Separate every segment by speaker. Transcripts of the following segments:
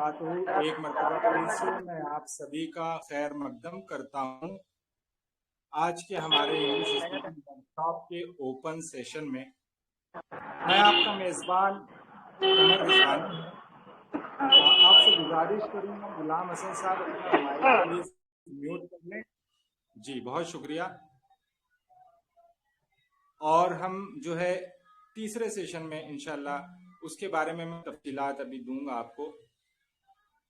Speaker 1: वबरकातुहू। एक मरतबा फिर से मैं आप सभी का खैर मकदम करता हूँ। आज के हमारे इंग्लिश स्पीकिंग वर्कशॉप के ओपन सेशन में मैं आपका मेज़बान कमर रिजवानी हूँ। आपसे गुजारिश करूँगा गुलाम हसन साहब अपना माइक प्लीज म्यूट कर लें। जी बहुत शुक्रिया। और हम जो है तीसरे सेशन में इंशाल्लाह उसके बारे में मैं तफसीलात अभी दूंगा आपको।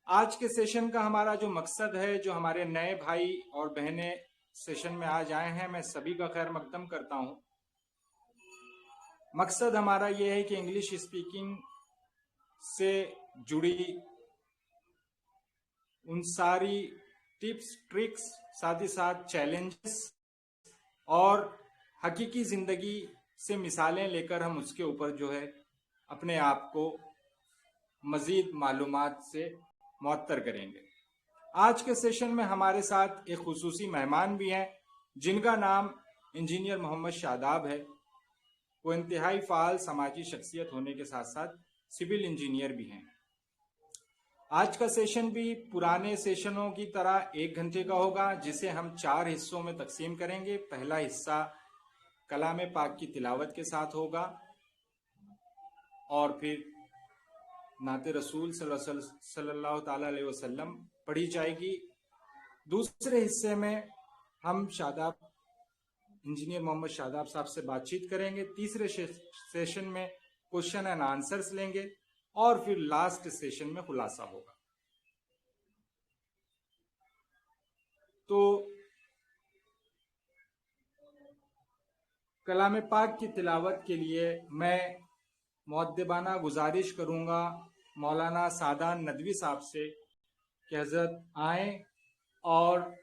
Speaker 1: आज के सेशन का हमारा जो मकसद है, जो हमारे नए भाई और बहनें सेशन में आज आए हैं, मैं सभी का खैर मकदम करता हूं। मकसद हमारा ये है कि इंग्लिश स्पीकिंग से जुड़ी उन सारी टिप्स ट्रिक्स, साथ ही साथ चैलेंजेस और हकीकी ज़िंदगी से मिसालें लेकर हम उसके ऊपर जो है अपने आप को मज़ीद मालूमात से मुअत्तर करेंगे। आज के सेशन में हमारे साथ एक खुसूसी मेहमान भी हैं जिनका नाम इंजीनियर मोहम्मद शादाब है। वो इंतहाई फ़ाल समाजी शख्सियत होने के साथ साथ सिविल इंजीनियर भी हैं। आज का सेशन भी पुराने सेशनों की तरह 1 घंटे का होगा, जिसे हम 4 हिस्सों में तकसीम करेंगे। पहला हिस्सा कलाम पाक की तिलावत के साथ होगा और फिर नाते रसूल सल्लल्लाहु अलैहि वसल्लम पढ़ी जाएगी। दूसरे हिस्से में हम शादाब इंजीनियर मोहम्मद शादाब साहब से बातचीत करेंगे। तीसरे सेशन में क्वेश्चन एंड आंसर्स लेंगे और फिर लास्ट सेशन में खुलासा होगा। तो कलाम पाक की तिलावत के लिए मैं मुअद्दिबाना गुजारिश करूंगा मौलाना सादान नदवी साहब से कि हज़रत आए और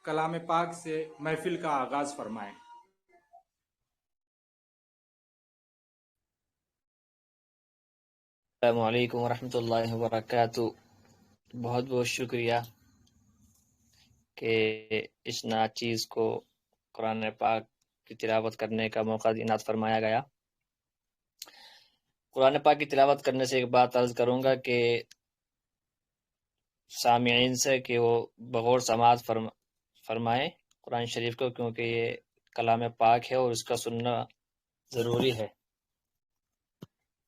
Speaker 1: कलाम पाक से महफिल का आगाज फरमाएं।
Speaker 2: अस्सलामु अलैकुम वरहमतुल्लाहि वबरकातुहू। बहुत बहुत शुक्रिया कि इस नाचीज़ को कुरान पाक की तिलावत करने का मौका इनात फरमाया गया। कुरान पाक की तिलावत करने से एक बात अर्ज़ करूँगा कि सामिईन से कि वो बगौर समात फरमाएं कुरान शरीफ को, क्योंकि ये कलाम पाक है और इसका सुनना ज़रूरी है।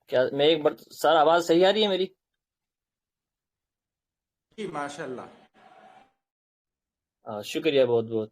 Speaker 2: क्या मैं एक बार सर आवाज़ सही आ रही है मेरी?
Speaker 1: जी माशाल्लाह।
Speaker 2: शुक्रिया बहुत बहुत।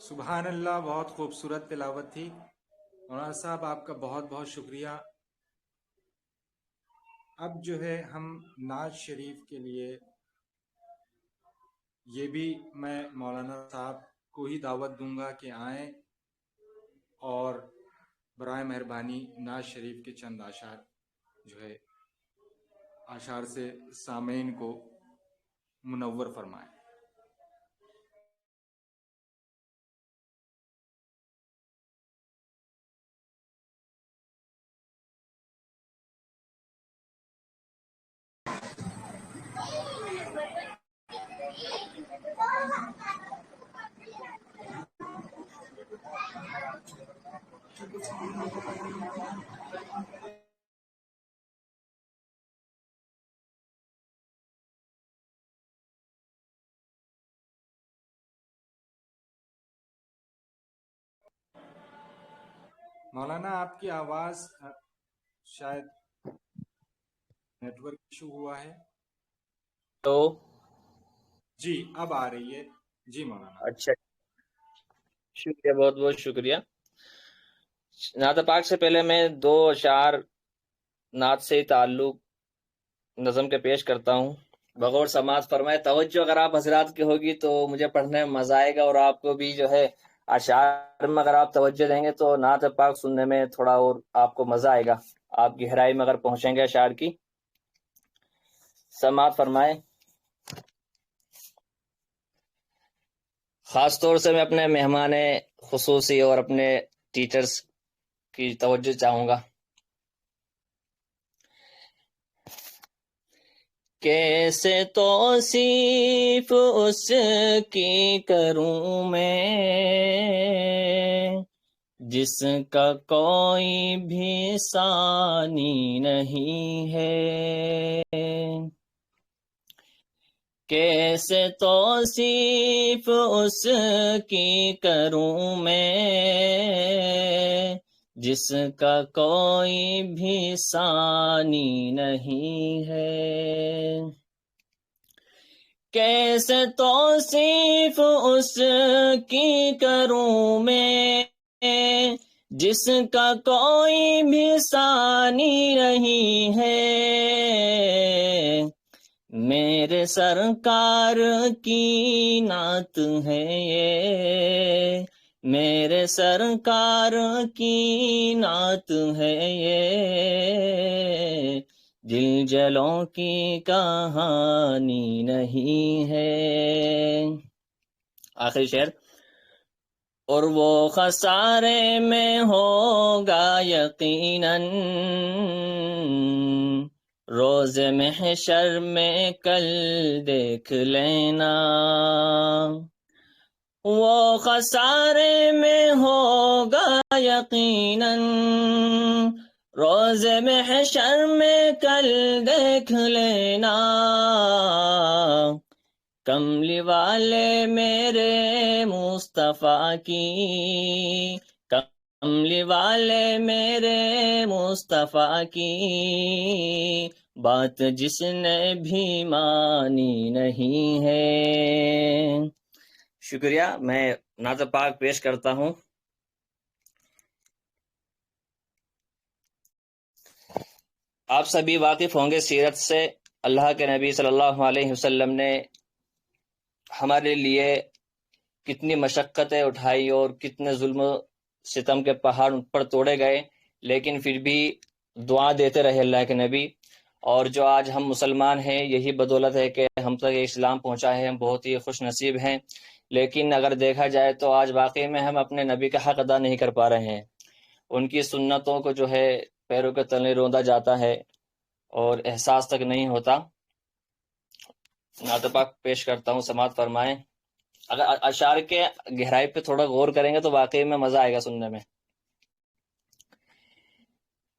Speaker 1: सुबहान अल्लाह, बहुत खूबसूरत तिलावत थी। मौलाना साहब आपका बहुत बहुत शुक्रिया। अब जो है हम नाज शरीफ के लिए, ये भी मैं मौलाना साहब को ही दावत दूंगा कि आएँ और बराए मेहरबानी नाज शरीफ के चंद आशार जो है आशार से सामीन को मुनव्वर फरमाएं। मौलाना आपकी आवाज शायद नेटवर्क इशू हुआ है।
Speaker 2: तो
Speaker 1: जी अब आ रही है। जी मौलाना।
Speaker 2: अच्छा, शुक्रिया, बहुत बहुत शुक्रिया। नात पाक से पहले मैं 2 अशार नात से ताल्लुक नज़म के पेश करता हूँ। बगौर समाज फरमाए तवज्जो अगर आप हजरात की होगी तो मुझे पढ़ने में मजा आएगा, और आपको भी जो है अशार में अगर आप तवज्जो देंगे तो नात पाक सुनने में थोड़ा और आपको मजा आएगा, आप गहराई में अगर पहुंचेंगे अशार की। समाज फरमाए। खास तौर से मैं अपने मेहमान खुसूसी और अपने टीचर्स की तवज्जो चाहूंगा। कैसे तौसीफ उसकी करूं मैं, जिसका कोई भी सानी नहीं है। कैसे तौसीफ उसकी करूं मैं, जिसका कोई भी सानी नहीं है। कैसे तौसीफ उसकी करूं मैं, जिसका कोई भी सानी नहीं है। मेरे सरकार की नात है ये, मेरे सरकार की नात है ये, जिलजलों की कहानी नहीं है। आखिरी शेर। और वो खसारे में होगा यकीनन, रोज महशर में कल देख लेना। वो खसारे में होगा यकीनन, रोज महशर में कल देख लेना। कमली वाले मेरे मुस्तफा की, कमली वाले मेरे मुस्तफा की, बात जिसने भी मानी नहीं है। शुक्रिया। मैं नात पाक पेश करता हूँ। आप सभी वाकिफ होंगे सीरत से। अल्लाह के नबी सल्लल्लाहु अलैहि वसल्लम ने हमारे लिए कितनी मशक्क़तें उठाई और कितने जुल्म सितम के पहाड़ उन पर तोड़े गए, लेकिन फिर भी दुआ देते रहे अल्लाह के नबी। और जो आज हम मुसलमान हैं, यही बदौलत है कि हम तक इस्लाम पहुंचा है। हम बहुत ही खुश नसीब हैं। लेकिन अगर देखा जाए तो आज वाकई में हम अपने नबी का हक अदा नहीं कर पा रहे हैं। उनकी सुन्नतों को जो है पैरों के तले रौंदा जाता है और एहसास तक नहीं होता। नात पाक पेश करता हूँ, समात फरमाएं। अगर अशार के गहराई पे थोड़ा गौर करेंगे तो वाकई में मजा आएगा सुनने में।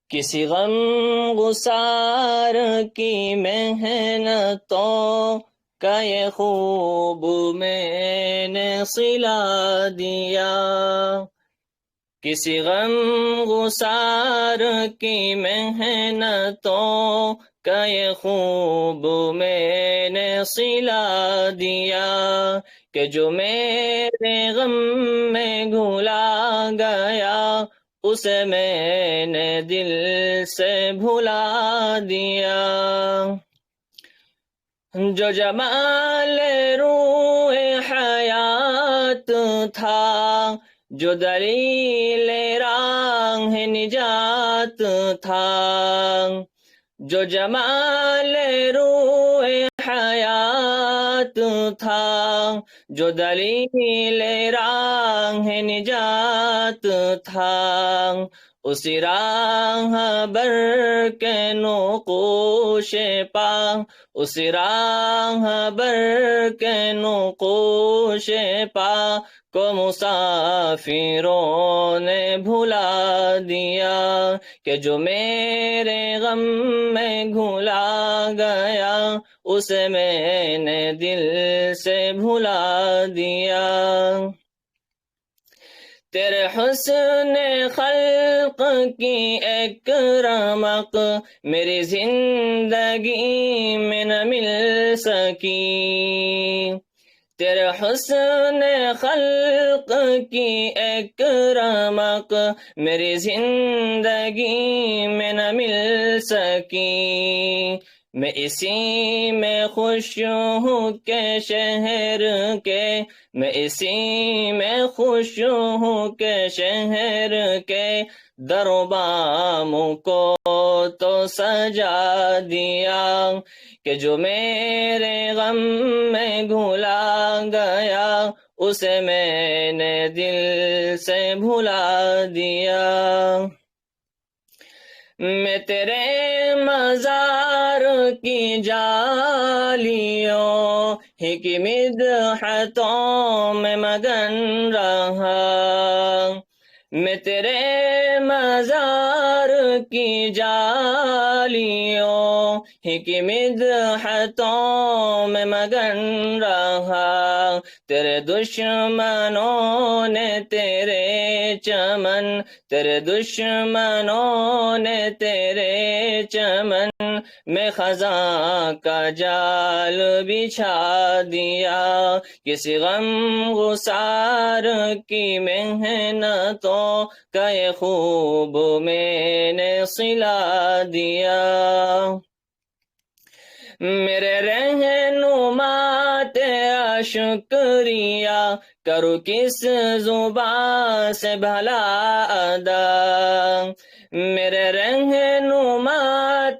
Speaker 2: किसी गम गुसार की मेहनतों का ये खूब मैंने सिला दिया, किसी गम गुसार की मेहनतों का ये खूब मैंने सिला दिया, कि जो मेरे गम में घुला गया उसे मैंने दिल से भुला दिया। जो जमाल रूए हयात था, जो दलील राह निजात था, जो जमाल रूए हयात था, जो दलील राह निजात था, उसी राह बर के नोकोश पा, उसी राह बर के नोकोश पा को मुसाफिरों ने भुला दिया, कि जो मेरे गम में घुला गया उसे मैंने दिल से भुला दिया। तेरे हुस्न खल्क की एक रमक मेरी जिंदगी में न मिल सकी, तेरे हुस्न खल्क की एक रमक मेरी जिंदगी में न मिल सकी। मैं इसी में खुश हूँ के शहर के, मैं इसी में खुश हूँ के शहर के दरबामों को तो सजा दिया, कि जो मेरे गम में घुला गया उसे मैंने दिल से भुला दिया। मैं तेरे मजार की जालियों ही की मिदहतों में मगन रहा, मैं तेरे मजार की जालियों ही की मिदहतों में मगन रहा, तेरे दुश्मनों ने तेरे चमन, तेरे दुश्मनों ने तेरे चमन में खजा का जाल बिछा दिया, किसी गम गुसार की मेहनतों का ये खूब मैंने सिला दिया। मेरे रहनुमा तेरा शुक्रिया करूँ किस जुबान से भला अदा, मेरे रहनुमा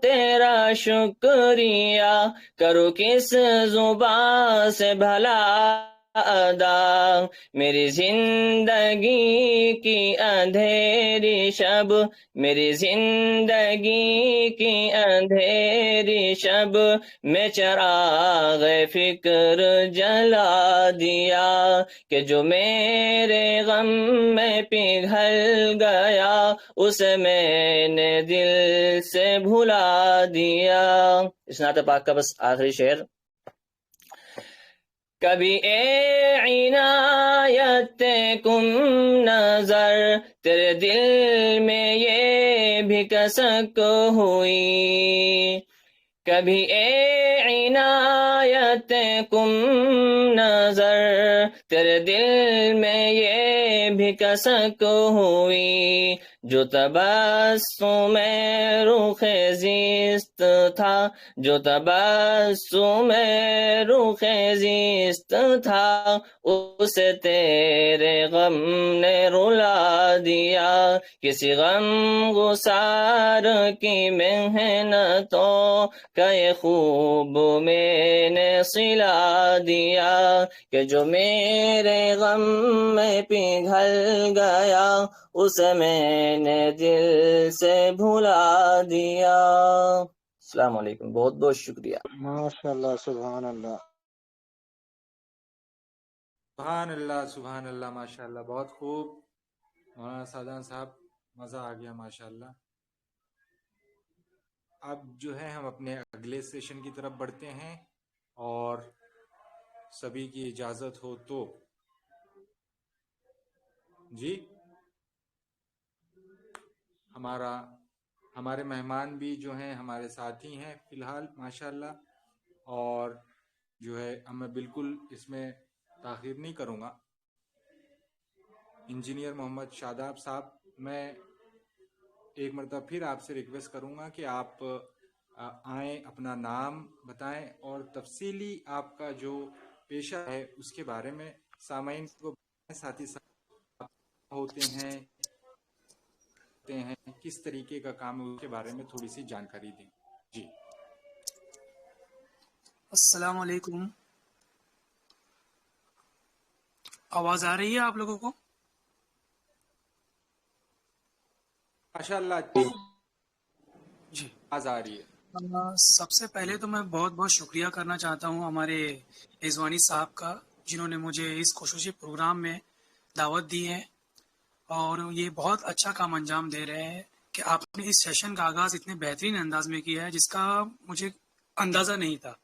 Speaker 2: तेरा शुक्रिया करूँ किस जुबान से भला अदा, मेरी जिंदगी की अंधेरी शब, मेरी जिंदगी की अंधेरी शब में चिराग फिक्र जला दिया, कि जो मेरे गम में पिघल गया उसे मैंने दिल से भुला दिया। इस नात पाक का बस आखिरी शेर। कभी ए इनायत कुम नजर तेरे दिल में ये भी कसक हुई, कभी ए इनायत कुम नजर तेरे दिल में ये भी कसक हुई, जो तबस्सुम रुखे जिस्त था, जो तबस्सुम रुखे जिस्त था उसे तेरे गम ने रुला दिया, किसी गम गुसार की मेहनतों का ये खूब मैंने सिला दिया, कि जो मेरे गम में पिघल गया उसे मैंने दिल से भुला दिया। अस्सलाम वालेकुम, बहुत बहुत शुक्रिया।
Speaker 3: माशाल्लाह, सुभान अल्लाह।
Speaker 1: सुभान अल्लाह, माशाल्लाह, बहुत खूब मौलाना सादान साहब, मज़ा आ गया माशाल्लाह। अब जो है हम अपने अगले सेशन की तरफ बढ़ते हैं, और सभी की इजाज़त हो तो जी, हमारे मेहमान भी जो हैं हमारे साथी हैं फ़िलहाल माशाल्लाह, और जो है मैं बिल्कुल इसमें ताख़ीर नहीं करूँगा। इंजीनियर मोहम्मद शादाब साहब, मैं एक मरतबा फिर आपसे रिक्वेस्ट करूँगा कि आप आएँ, अपना नाम बताएं और तफसीली आपका जो पेशा है उसके बारे में सामाईन को बताएं, साथ ही साथ होते हैं किस तरीके का काम है उसके बारे में थोड़ी सी जानकारी दें। जी,
Speaker 4: अस्सलाम वालेकुम। आवाज आ रही है आप लोगों को?
Speaker 1: माशाल्लाह
Speaker 4: जी।
Speaker 1: आवाज आ रही है।
Speaker 4: सबसे पहले तो मैं बहुत बहुत शुक्रिया करना चाहता हूँ हमारे रिजवानी साहब का, जिन्होंने मुझे इस खुसूसी प्रोग्राम में दावत दी है, और ये बहुत अच्छा काम अंजाम दे रहे हैं कि आपने इस सेशन का आगाज़ इतने बेहतरीन अंदाज में किया है जिसका मुझे अंदाज़ा नहीं था।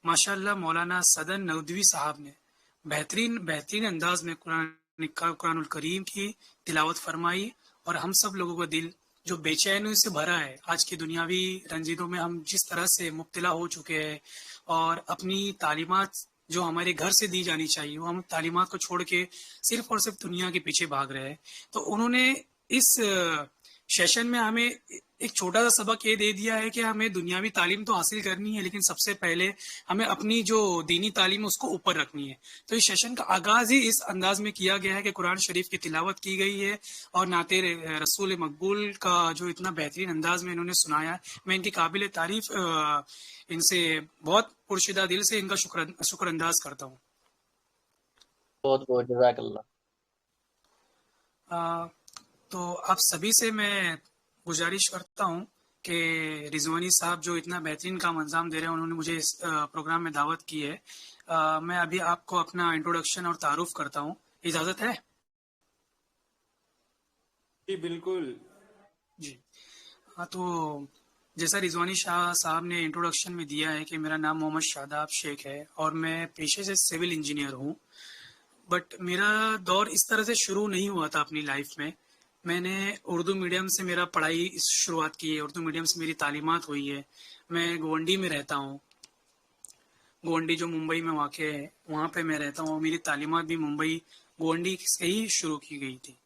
Speaker 4: माशाल्लाह, मौलाना सदन नदवी साहब ने बेहतरीन बेहतरीन अंदाज में कुरानुल करीम की तिलावत फरमाई, और हम सब लोगों का दिल जो बेचैनी से भरा है, आज की दुनियावी रंजीदों में हम जिस तरह से मुब्तला हो चुके हैं, और अपनी तालीमात जो हमारे घर से दी जानी चाहिए वो हम तालीमात को छोड़ के सिर्फ और सिर्फ दुनिया के पीछे भाग रहे हैं। तो उन्होंने इस सेशन में हमें एक छोटा सा सबक ये दे दिया है कि हमें दुनियावी तालीम तो हासिल करनी है, लेकिन सबसे पहले हमें अपनी जो दीनी तालीम है उसको ऊपर रखनी है। तो इस सेशन का आगाज ही इस अंदाज में किया गया है कि कुरान शरीफ की तिलावत की गई है, और नाते रसूल मकबूल का जो इतना बेहतरीन अंदाज में इन्होंने सुनाया, मैं इनकी काबिल तारीफ इनसे बहुत पुरशिदा दिल से इनका शुक्र अंदाज करता हूँ।
Speaker 2: बहुत बहुत जज़ाकल्लाह।
Speaker 4: तो आप सभी से मैं गुजारिश करता हूँ कि रिजवानी साहब जो इतना बेहतरीन काम अंजाम दे रहे हैं, उन्होंने मुझे इस प्रोग्राम में दावत की है। मैं अभी आपको अपना इंट्रोडक्शन और तारुफ करता हूँ, इजाज़त है?
Speaker 1: जी बिल्कुल
Speaker 4: जी हाँ, तो जैसा रिजवानी शाह साहब ने इंट्रोडक्शन में दिया है कि मेरा नाम मोहम्मद शादाब शेख है और मैं पेशे से सिविल इंजीनियर हूँ। बट मेरा दौर इस तरह से शुरू नहीं हुआ था अपनी लाइफ में। मैंने उर्दू मीडियम से मेरा पढ़ाई शुरुआत की है, उर्दू मीडियम से मेरी तालीमात हुई है। मैं गोवंडी में रहता हूँ, गोवंडी जो मुंबई में वाक़ है, वहाँ पे मैं रहता हूँ, और मेरी तालीमात भी मुंबई गोवंडी से ही शुरू की गई थी।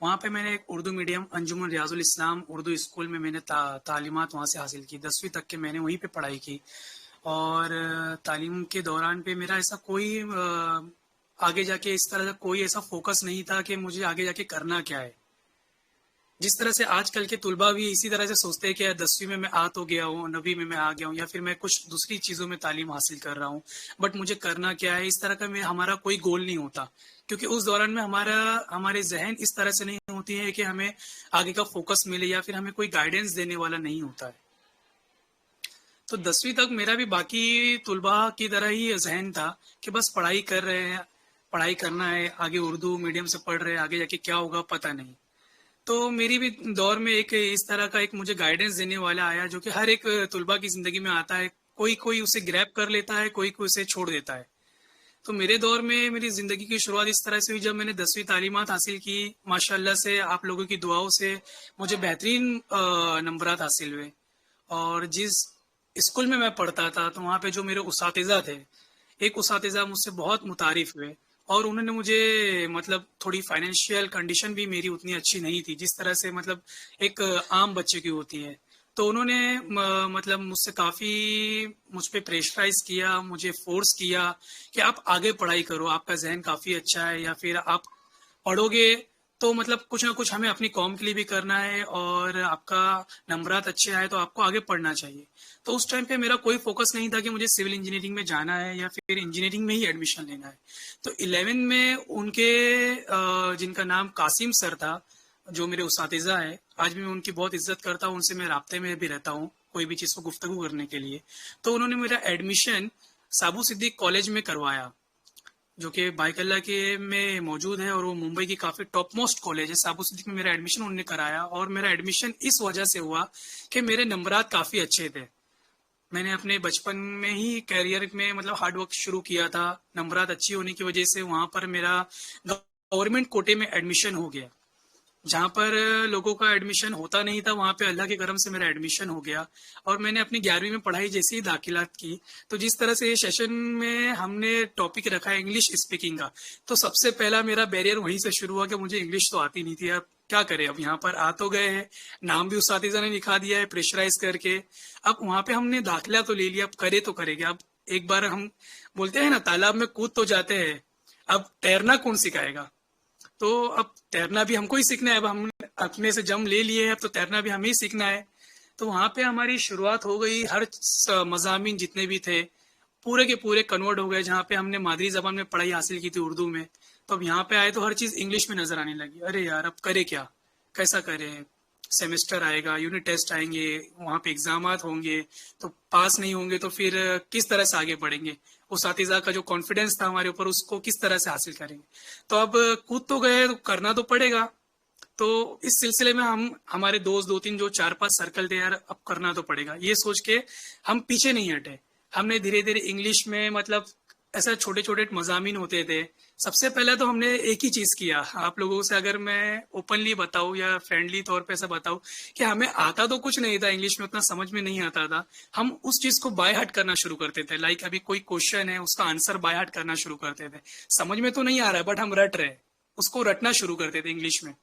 Speaker 4: वहाँ पे मैंने एक उर्दू मीडियम अंजुमन रियाजुल इस्लाम उर्दू स्कूल में मैंने तालीमात वहाँ से हासिल की। 10वीं तक के मैंने वहीं पे पढ़ाई की, और तालीम के दौरान पे मेरा ऐसा कोई आगे जाके इस तरह का कोई ऐसा फोकस नहीं था कि मुझे आगे जाके करना क्या है। जिस तरह से आजकल के तुलबा भी इसी तरह से सोचते हैं कि 10वीं में मैं आ तो गया हूँ, 9वीं में मैं आ गया हूँ, या फिर मैं कुछ दूसरी चीज़ों में तालीम हासिल कर रहा हूँ, बट मुझे करना क्या है, इस तरह का हमारा कोई गोल नहीं होता। क्योंकि उस दौरान में हमारे जहन इस तरह से नहीं होती है कि हमें आगे का फोकस मिले, या फिर हमें कोई गाइडेंस देने वाला नहीं होता है। तो 10वीं तक मेरा भी बाकी तुलबा की तरह ही जहन था कि बस पढ़ाई कर रहे हैं, पढ़ाई करना है, आगे उर्दू मीडियम से पढ़ रहे हैं, आगे जाके क्या होगा पता नहीं। तो मेरी भी दौर में एक इस तरह का एक मुझे गाइडेंस देने वाला आया, जो कि हर एक तुलबा की ज़िंदगी में आता है। कोई कोई उसे ग्रैब कर लेता है, कोई कोई उसे छोड़ देता है। तो मेरे दौर में मेरी ज़िंदगी की शुरुआत इस तरह से हुई जब मैंने 10वीं तालीमात हासिल की। माशाल्लाह से आप लोगों की दुआओं से मुझे बेहतरीन नंबरात हासिल हुए, और जिस स्कूल में मैं पढ़ता था तो वहाँ पे जो मेरे उसातिज़ा थे, एक उसातिज़ा मुझसे बहुत मुतारिफ हुए, और उन्होंने मुझे मतलब थोड़ी फाइनेंशियल कंडीशन भी मेरी उतनी अच्छी नहीं थी जिस तरह से मतलब एक आम बच्चे की होती है। तो उन्होंने मतलब मुझसे काफ़ी मुझ पे प्रेशराइज किया, मुझे फोर्स किया कि आप आगे पढ़ाई करो, आपका जहन काफ़ी अच्छा है, या फिर आप पढ़ोगे तो मतलब कुछ ना कुछ हमें अपनी कौम के लिए भी करना है, और आपका नंबरात अच्छे आए तो आपको आगे पढ़ना चाहिए। तो उस टाइम पे मेरा कोई फोकस नहीं था कि मुझे सिविल इंजीनियरिंग में जाना है या फिर इंजीनियरिंग में ही एडमिशन लेना है। तो 11 में उनके जिनका नाम कासिम सर था, जो मेरे उस्तातिज़ा है, आज भी मैं उनकी बहुत इज्जत करता हूँ, उनसे मैं राब्ते में भी रहता हूँ कोई भी चीज़ को गुफ्तगू करने के लिए। तो उन्होंने मेरा एडमिशन साबू सिद्दीक कॉलेज में करवाया, जो कि बाइकल्ला के में मौजूद है और वो मुंबई की काफ़ी टॉप मोस्ट कॉलेज है। साबू सिद्दीक में मेरा एडमिशन उन्होंने कराया और मेरा एडमिशन इस वजह से हुआ कि मेरे नंबरात काफ़ी अच्छे थे। मैंने अपने बचपन में ही करियर में मतलब हार्ड वर्क शुरू किया था। नंबरात अच्छी होने की वजह से वहाँ पर मेरा गवर्नमेंट कोटे में एडमिशन हो गया। जहाँ पर लोगों का एडमिशन होता नहीं था, वहाँ पे अल्लाह के करम से मेरा एडमिशन हो गया। और मैंने अपनी 11वीं में पढ़ाई जैसे ही दाखिलात की, तो जिस तरह से ये सेशन में हमने टॉपिक रखा है इंग्लिश स्पीकिंग का, तो सबसे पहला मेरा बैरियर वहीं से शुरू हुआ कि मुझे इंग्लिश तो आती नहीं थी। अब क्या करें, अब यहाँ पर आ तो गए हैं, नाम भी उस्तादिज़ा ने लिखा दिया है प्रेशराइज करके। अब वहाँ पे हमने दाखिला तो ले लिया, अब करे तो करेंगे। अब एक बार हम बोलते हैं ना, तालाब में कूद तो जाते हैं, अब तैरना कौन सिखाएगा? तो अब तैरना भी हमको ही सीखना है। अब हम अपने से जम ले लिए हैं, अब तो तैरना भी हमें ही सीखना है। तो वहाँ पे हमारी शुरुआत हो गई। हर मज़ामीन जितने भी थे पूरे के पूरे कन्वर्ट हो गए। जहाँ पे हमने मादरी जबान में पढ़ाई हासिल की थी उर्दू में, तो अब यहाँ पे आए तो हर चीज़ इंग्लिश में नजर आने लगी। अरे यार, अब करे क्या, कैसा करें? सेमेस्टर आएगा, यूनिट टेस्ट आएंगे, वहाँ पे एग्जामात होंगे, तो पास नहीं होंगे तो फिर किस तरह से आगे बढ़ेंगे? उस्तातिज़ा का जो कॉन्फिडेंस था हमारे ऊपर, उसको किस तरह से हासिल करेंगे? तो अब कूद तो गए, तो करना तो पड़ेगा। तो इस सिलसिले में हम हमारे दोस्त दो तीन जो 4-5 सर्कल थे, यार अब करना तो पड़ेगा, ये सोच के हम पीछे नहीं हटे। हमने धीरे धीरे इंग्लिश में मतलब ऐसा छोटे छोटे मजामीन होते थे। सबसे पहले तो हमने एक ही चीज किया, आप लोगों से अगर मैं ओपनली बताऊं या फ्रेंडली तौर पे ऐसा बताऊं कि हमें आता तो कुछ नहीं था, इंग्लिश में उतना समझ में नहीं आता था। हम उस चीज को बाय हार्ट करना शुरू करते थे। लाइक अभी कोई क्वेश्चन है, उसका आंसर बाय हार्ट करना शुरू करते थे। समझ में तो नहीं आ रहा है बट हम रट रहे, उसको रटना शुरू करते थे इंग्लिश में।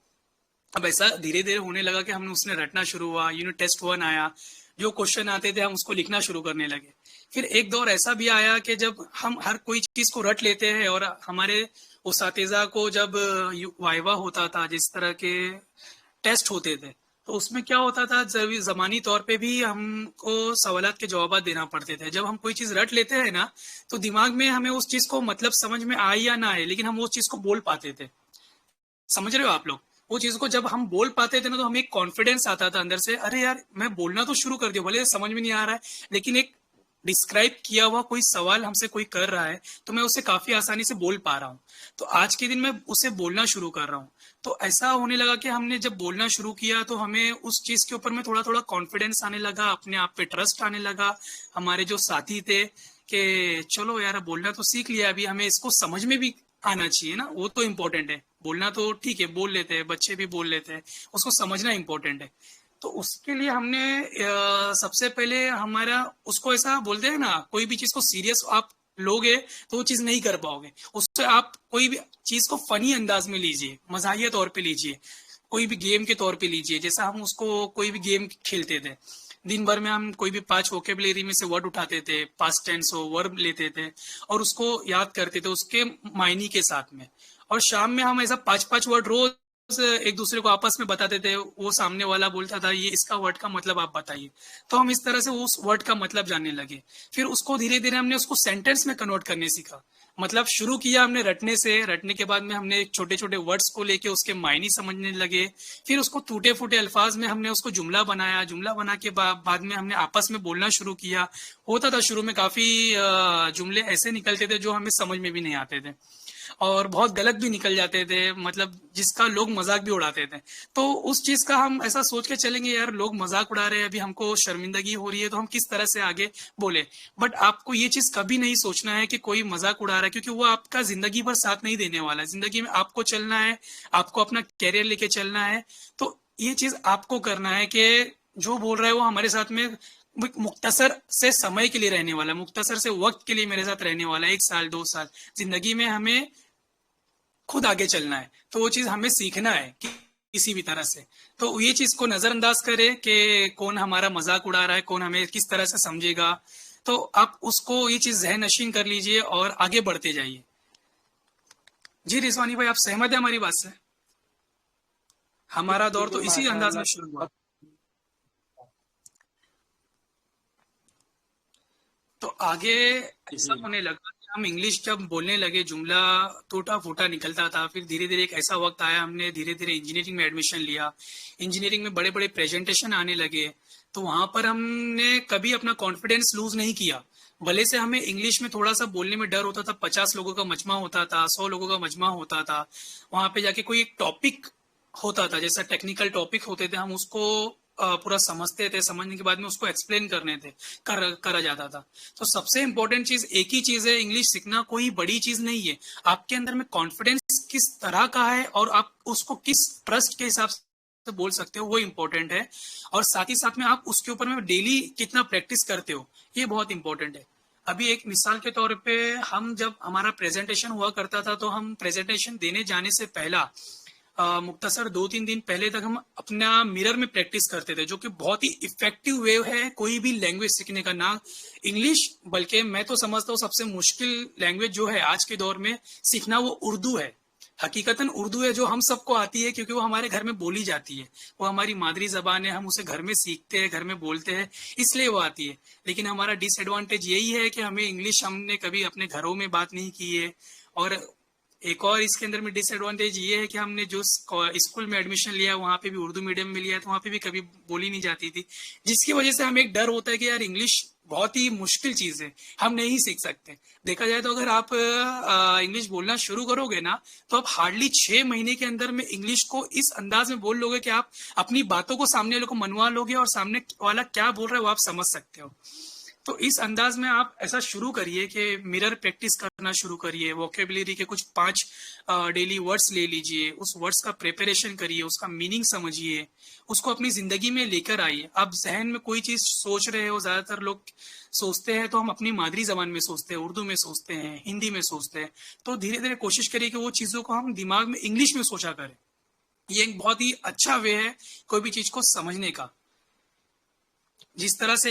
Speaker 4: अब ऐसा धीरे धीरे होने लगा कि हमने उसने रटना शुरू हुआ। यूनिट टेस्ट 1 आया, जो क्वेश्चन आते थे हम उसको लिखना शुरू करने लगे। फिर एक दौर ऐसा भी आया कि जब हम हर कोई चीज को रट लेते हैं, और हमारे उस्तातिज़ा को जब वाइवा होता था, जिस तरह के टेस्ट होते थे, तो उसमें क्या होता था, जब जमानी तौर पे भी हमको सवालात के जवाब देना पड़ते थे। जब हम कोई चीज रट लेते हैं ना, तो दिमाग में हमें उस चीज को मतलब समझ में आए या ना आए, लेकिन हम उस चीज को बोल पाते थे। समझ रहे हो आप लोग? वो चीज को जब हम बोल पाते थे ना, तो हमें एक कॉन्फिडेंस आता था अंदर से, अरे यार मैं बोलना तो शुरू कर दिया, भले समझ में नहीं आ रहा है, लेकिन एक डिस्क्राइब किया हुआ कोई सवाल हमसे कोई कर रहा है तो मैं उसे काफी आसानी से बोल पा रहा हूँ। तो आज के दिन मैं उसे बोलना शुरू कर रहा हूँ। तो ऐसा होने लगा कि हमने जब बोलना शुरू किया तो हमें उस चीज के ऊपर में थोड़ा थोड़ा कॉन्फिडेंस आने लगा, अपने आप पे ट्रस्ट आने लगा। हमारे जो साथी थे कि चलो यार बोलना तो सीख लिया, अभी हमें इसको समझ में भी आना चाहिए ना, वो तो इम्पोर्टेंट है। बोलना तो ठीक है, बोल लेते हैं, बच्चे भी बोल लेते हैं, उसको समझना इम्पोर्टेंट है। तो उसके लिए हमने सबसे पहले हमारा उसको ऐसा बोलते हैं ना, कोई भी चीज को सीरियस आप लोगे तो वो चीज नहीं कर पाओगे। उससे आप कोई भी चीज को फनी अंदाज में लीजिए, मजाहिया तौर पे लीजिए, कोई भी गेम के तौर पे लीजिए। जैसा हम उसको कोई भी गेम खेलते थे, दिन भर में हम कोई भी 5 वोकेबलरी में से वर्ड उठाते थे, पास्ट टेंस हो, वर्ब लेते थे और उसको याद करते थे उसके मायने के साथ में। और शाम में हम ऐसा 5-5 वर्ड रोज एक दूसरे को आपस में बताते थे। वो सामने वाला बोलता था ये इसका वर्ड का मतलब आप बताइए, तो हम इस तरह से उस वर्ड का मतलब जानने लगे। फिर उसको धीरे धीरे हमने उसको सेंटेंस में कन्वर्ट करने सीखा। मतलब शुरू किया हमने रटने से, रटने के बाद में हमने छोटे छोटे वर्ड्स को लेके उसके मायने समझने लगे। फिर उसको टूटे फूटे अल्फाज में हमने उसको जुमला बनाया। जुमला बना के बाद में हमने आपस में बोलना शुरू किया। होता था शुरू में काफी जुमले ऐसे निकलते थे जो हमें समझ में भी नहीं आते थे और बहुत गलत भी निकल जाते थे, मतलब जिसका लोग मजाक भी उड़ाते थे। तो उस चीज का हम ऐसा सोच के चलेंगे, यार लोग मजाक उड़ा रहे हैं, अभी हमको शर्मिंदगी हो रही है, तो हम किस तरह से आगे बोले। बट आपको ये चीज कभी नहीं सोचना है कि कोई मजाक उड़ा रहा है, क्योंकि वो आपका जिंदगी भर साथ नहीं देने वाला है। जिंदगी में आपको चलना है, आपको अपना कैरियर लेके चलना है। तो ये चीज आपको करना है कि जो बोल रहा है वो हमारे साथ में मुख्तसर से समय के लिए रहने वाला है, मुख्तसर से वक्त के लिए मेरे साथ रहने वाला है, 1 साल 2 साल। जिंदगी में हमें खुद आगे चलना है, तो वो चीज हमें सीखना है किसी भी तरह से। तो ये चीज को नजरअंदाज करे कि कौन हमारा मजाक उड़ा रहा है, कौन हमें किस तरह से समझेगा। तो आप उसको ये चीज जहन नशीन कर लीजिए और आगे बढ़ते जाइए। जी रिजवानी भाई, आप सहमत है हमारी बात से? हमारा दौर तो इसी अंदाज में शुरू हुआ। तो आगे ऐसा होने लगा कि हम इंग्लिश जब बोलने लगे जुमला टूटा फूटा निकलता था। फिर धीरे धीरे एक ऐसा वक्त आया, हमने धीरे धीरे इंजीनियरिंग में एडमिशन लिया। इंजीनियरिंग में बड़े बड़े प्रेजेंटेशन आने लगे, तो वहां पर हमने कभी अपना कॉन्फिडेंस लूज नहीं किया। भले से हमें इंग्लिश में थोड़ा सा बोलने में डर होता था, 50 लोगों का मजमा होता था, 100 लोगों का मजमा होता था। वहां पे जाके कोई एक टॉपिक होता था, जैसा टेक्निकल टॉपिक होते थे, हम उसको पूरा समझते थे। समझने के बाद में उसको एक्सप्लेन करा जाता था। तो सबसे इम्पोर्टेंट चीज एक ही चीज है, इंग्लिश सीखना कोई बड़ी चीज नहीं है। आपके अंदर में कॉन्फिडेंस किस तरह का है और आप उसको किस ट्रस्ट के हिसाब से बोल सकते हो, वो इम्पोर्टेंट है। और साथ ही साथ में आप उसके ऊपर में डेली कितना प्रैक्टिस करते हो, ये बहुत इंपॉर्टेंट है। अभी एक मिसाल के तौर पे, हम जब हमारा प्रेजेंटेशन हुआ करता था, तो हम प्रेजेंटेशन देने जाने से पहला मुख्तसर 2-3 दिन पहले तक हम अपना मिरर में प्रैक्टिस करते थे, जो कि बहुत ही इफेक्टिव वे है कोई भी लैंग्वेज सीखने का। ना इंग्लिश, बल्कि मैं तो समझता हूँ सबसे मुश्किल लैंग्वेज जो है आज के दौर में सीखना, वो उर्दू है। हकीकतन उर्दू है, जो हम सबको आती है, क्योंकि वो हमारे घर में बोली जाती है, वो हमारी मादरी जबान है, हम उसे घर में सीखते हैं, घर में बोलते हैं, इसलिए वो आती है। लेकिन हमारा डिसएडवांटेज यही है कि हमें इंग्लिश हमने कभी अपने घरों में बात नहीं की है। और एक और इसके अंदर में डिसएडवांटेज ये है कि हमने जो स्कूल में एडमिशन लिया वहां पे भी उर्दू मीडियम में लिया, तो वहां पे भी कभी बोली नहीं जाती थी, जिसकी वजह से हमें एक डर होता है कि यार इंग्लिश बहुत ही मुश्किल चीज है, हम नहीं सीख सकते। देखा जाए तो अगर आप इंग्लिश बोलना शुरू करोगे ना, तो आप हार्डली 6 महीने के अंदर में इंग्लिश को इस अंदाज में बोल लोगे कि आप अपनी बातों को सामने वाले को मनवा लोगे और सामने वाला क्या बोल रहा है वो आप समझ सकते हो। तो इस अंदाज में आप ऐसा शुरू करिए कि मिरर प्रैक्टिस करना शुरू करिए, वोकेबलरी के कुछ 5 डेली वर्ड्स ले लीजिए, उस वर्ड्स का प्रिपरेशन करिए, उसका मीनिंग समझिए, उसको अपनी जिंदगी में लेकर आइए। आप जहन में कोई चीज सोच रहे हो, ज्यादातर लोग सोचते हैं तो हम अपनी मादरी जबान में सोचते हैं, उर्दू में सोचते हैं, हिंदी में सोचते हैं। तो धीरे धीरे कोशिश करिए कि वो चीजों को हम दिमाग में इंग्लिश में सोचा करें। ये एक बहुत ही अच्छा वे है कोई भी चीज को समझने का। जिस तरह से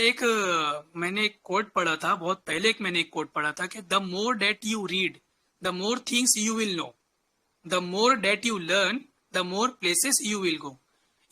Speaker 4: मैंने एक कोट पढ़ा था, बहुत पहले मैंने एक कोट पढ़ा था कि the more that you read, the more things you will know, the more that you learn, the more places you will go.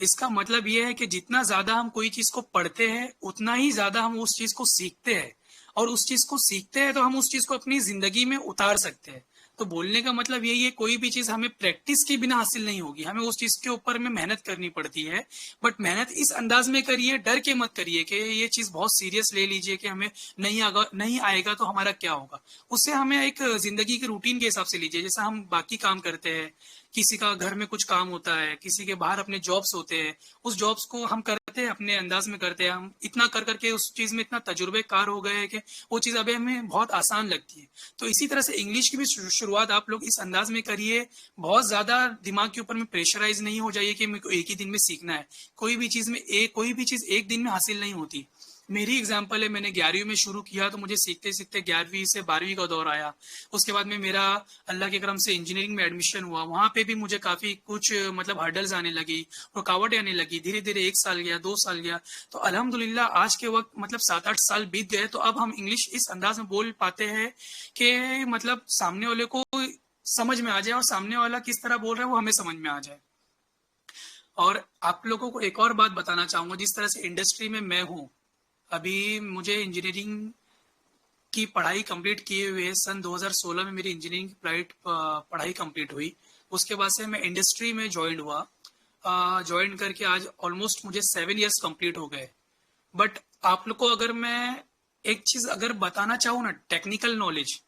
Speaker 4: इसका मतलब यह है कि जितना ज्यादा हम कोई चीज को पढ़ते हैं, उतना ही ज्यादा हम उस चीज को सीखते हैं, और उस चीज को सीखते हैं तो हम उस चीज को अपनी जिंदगी में उतार सकते हैं। तो बोलने का मतलब यही है, कोई भी चीज हमें प्रैक्टिस के बिना हासिल नहीं होगी, हमें उस चीज के ऊपर में मेहनत करनी पड़ती है। बट मेहनत इस अंदाज में करिए, डर के मत करिए कि ये चीज बहुत सीरियस ले लीजिए कि हमें नहीं आएगा तो हमारा क्या होगा। उससे हमें एक जिंदगी के रूटीन के हिसाब से लीजिए, जैसा हम बाकी काम करते हैं। किसी का घर में कुछ काम होता है, किसी के बाहर अपने जॉब्स होते हैं, उस जॉब्स को हम करते हैं, अपने अंदाज में करते हैं। हम इतना कर करके उस चीज में इतना तजुर्बेकार हो गए हैं कि वो चीज अभी हमें बहुत आसान लगती है। तो इसी तरह से इंग्लिश की भी शुरुआत आप लोग इस अंदाज में करिए, बहुत ज्यादा दिमाग के ऊपर में प्रेशराइज नहीं हो जाइए कि मेरे को एक ही दिन में सीखना है। कोई भी चीज एक दिन में हासिल नहीं होती। मेरी एग्जाम्पल है, मैंने 11वीं में शुरू किया, तो मुझे सीखते सीखते 11वीं से 12वीं का दौर आया। उसके बाद में मेरा अल्लाह के करम से इंजीनियरिंग में एडमिशन हुआ। वहां पे भी मुझे काफी कुछ मतलब हर्डल्स आने लगी, रुकावटें आने लगी। धीरे धीरे 1 साल गया, 2 साल गया, तो अल्हम्दुलिल्लाह आज के वक्त मतलब 7-8 साल बीत गए, तो अब हम इंग्लिश इस अंदाज में बोल पाते हैं कि मतलब सामने वाले को समझ में आ जाए, और सामने वाला किस तरह बोल रहा है वो हमें समझ में आ जाए। और आप लोगों को एक और बात बताना चाहूंगा, जिस तरह से इंडस्ट्री में मैं हूँ, अभी मुझे इंजीनियरिंग की पढ़ाई कंप्लीट किए हुए सन 2016 में मेरी इंजीनियरिंग पढ़ाई कंप्लीट हुई। उसके बाद से मैं इंडस्ट्री में ज्वाइन हुआ। ज्वाइन करके आज ऑलमोस्ट मुझे 7 इयर्स कंप्लीट हो गए। बट आप लोग को अगर मैं एक चीज अगर बताना चाहूँ ना, टेक्निकल नॉलेज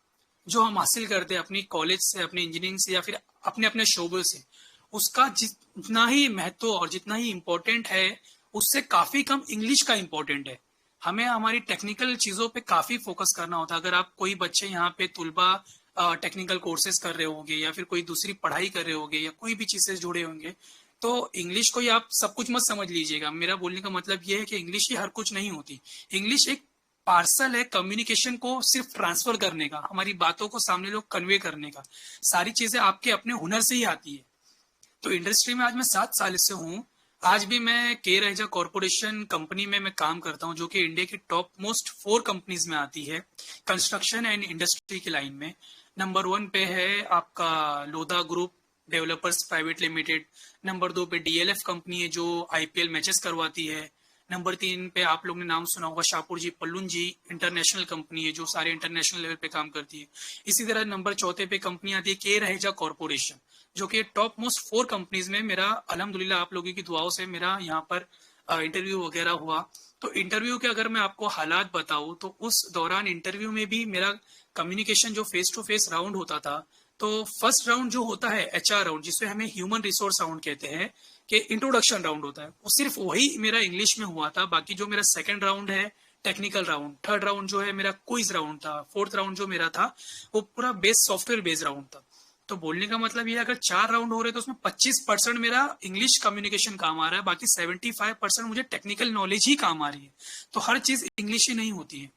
Speaker 4: जो हम हासिल करते हैं अपनी कॉलेज से, अपनी इंजीनियरिंग से, या फिर अपने अपने शोबे से, उसका जितना ही महत्व और जितना ही इम्पोर्टेंट है, उससे काफी कम इंग्लिश का इम्पोर्टेंट है। हमें हमारी टेक्निकल चीजों पे काफी फोकस करना होता है। अगर आप कोई बच्चे यहाँ पे तुलबा टेक्निकल कोर्सेज कर रहे होंगे, या फिर कोई दूसरी पढ़ाई कर रहे होंगे, या कोई भी चीज से जुड़े होंगे, तो इंग्लिश को ही आप सब कुछ मत समझ लीजिएगा। मेरा बोलने का मतलब ये है कि इंग्लिश ही हर कुछ नहीं होती। इंग्लिश एक पार्सल है कम्युनिकेशन को सिर्फ ट्रांसफर करने का, हमारी बातों को सामने लोग कन्वे करने का। सारी चीजें आपके अपने हुनर से ही आती है। तो इंडस्ट्री में आज मैं 7 साल से हूँ। आज भी मैं के रहेजा कॉरपोरेशन कंपनी में मैं काम करता हूं, जो कि इंडिया की टॉप मोस्ट 4 कंपनीज में आती है कंस्ट्रक्शन एंड इंडस्ट्री की लाइन में। नंबर 1 पे है आपका Lodha group developers private limited. Number 2 पे डीएलएफ कंपनी है जो आईपीएल मैचेस करवाती है। नंबर 3 पे आप लोग ने नाम सुना होगा शाहपुर जी पल्लून जी, इंटरनेशनल कंपनी है जो सारे इंटरनेशनल लेवल पे काम करती है। इसी तरह नंबर 4 पे कंपनी आती है के रहेजा कॉर्पोरेशन, जो कि टॉप मोस्ट 4 कंपनीज में मेरा अल्हम्दुलिल्लाह आप लोगों की दुआओं से मेरा यहाँ पर इंटरव्यू वगैरह हुआ। तो इंटरव्यू के अगर मैं आपको हालात बताऊं तो उस दौरान इंटरव्यू में भी मेरा कम्युनिकेशन जो फेस टू फेस राउंड होता था, तो फर्स्ट राउंड जो होता है एचआर राउंड, जिसमें हमें ह्यूमन रिसोर्स राउंड कहते हैं, कि इंट्रोडक्शन राउंड होता है, वो सिर्फ वही मेरा इंग्लिश में हुआ था। बाकी जो मेरा सेकंड राउंड है टेक्निकल राउंड, थर्ड राउंड जो है मेरा क्विज राउंड था, फोर्थ राउंड जो मेरा था वो पूरा बेस सॉफ्टवेयर बेस्ड राउंड था। तो बोलने का मतलब ये, अगर 4 राउंड हो रहे तो उसमें 25% मेरा इंग्लिश कम्युनिकेशन काम आ रहा है, बाकी 75% मुझे टेक्निकल नॉलेज ही काम आ रही है। तो हर चीज इंग्लिश ही नहीं होती है।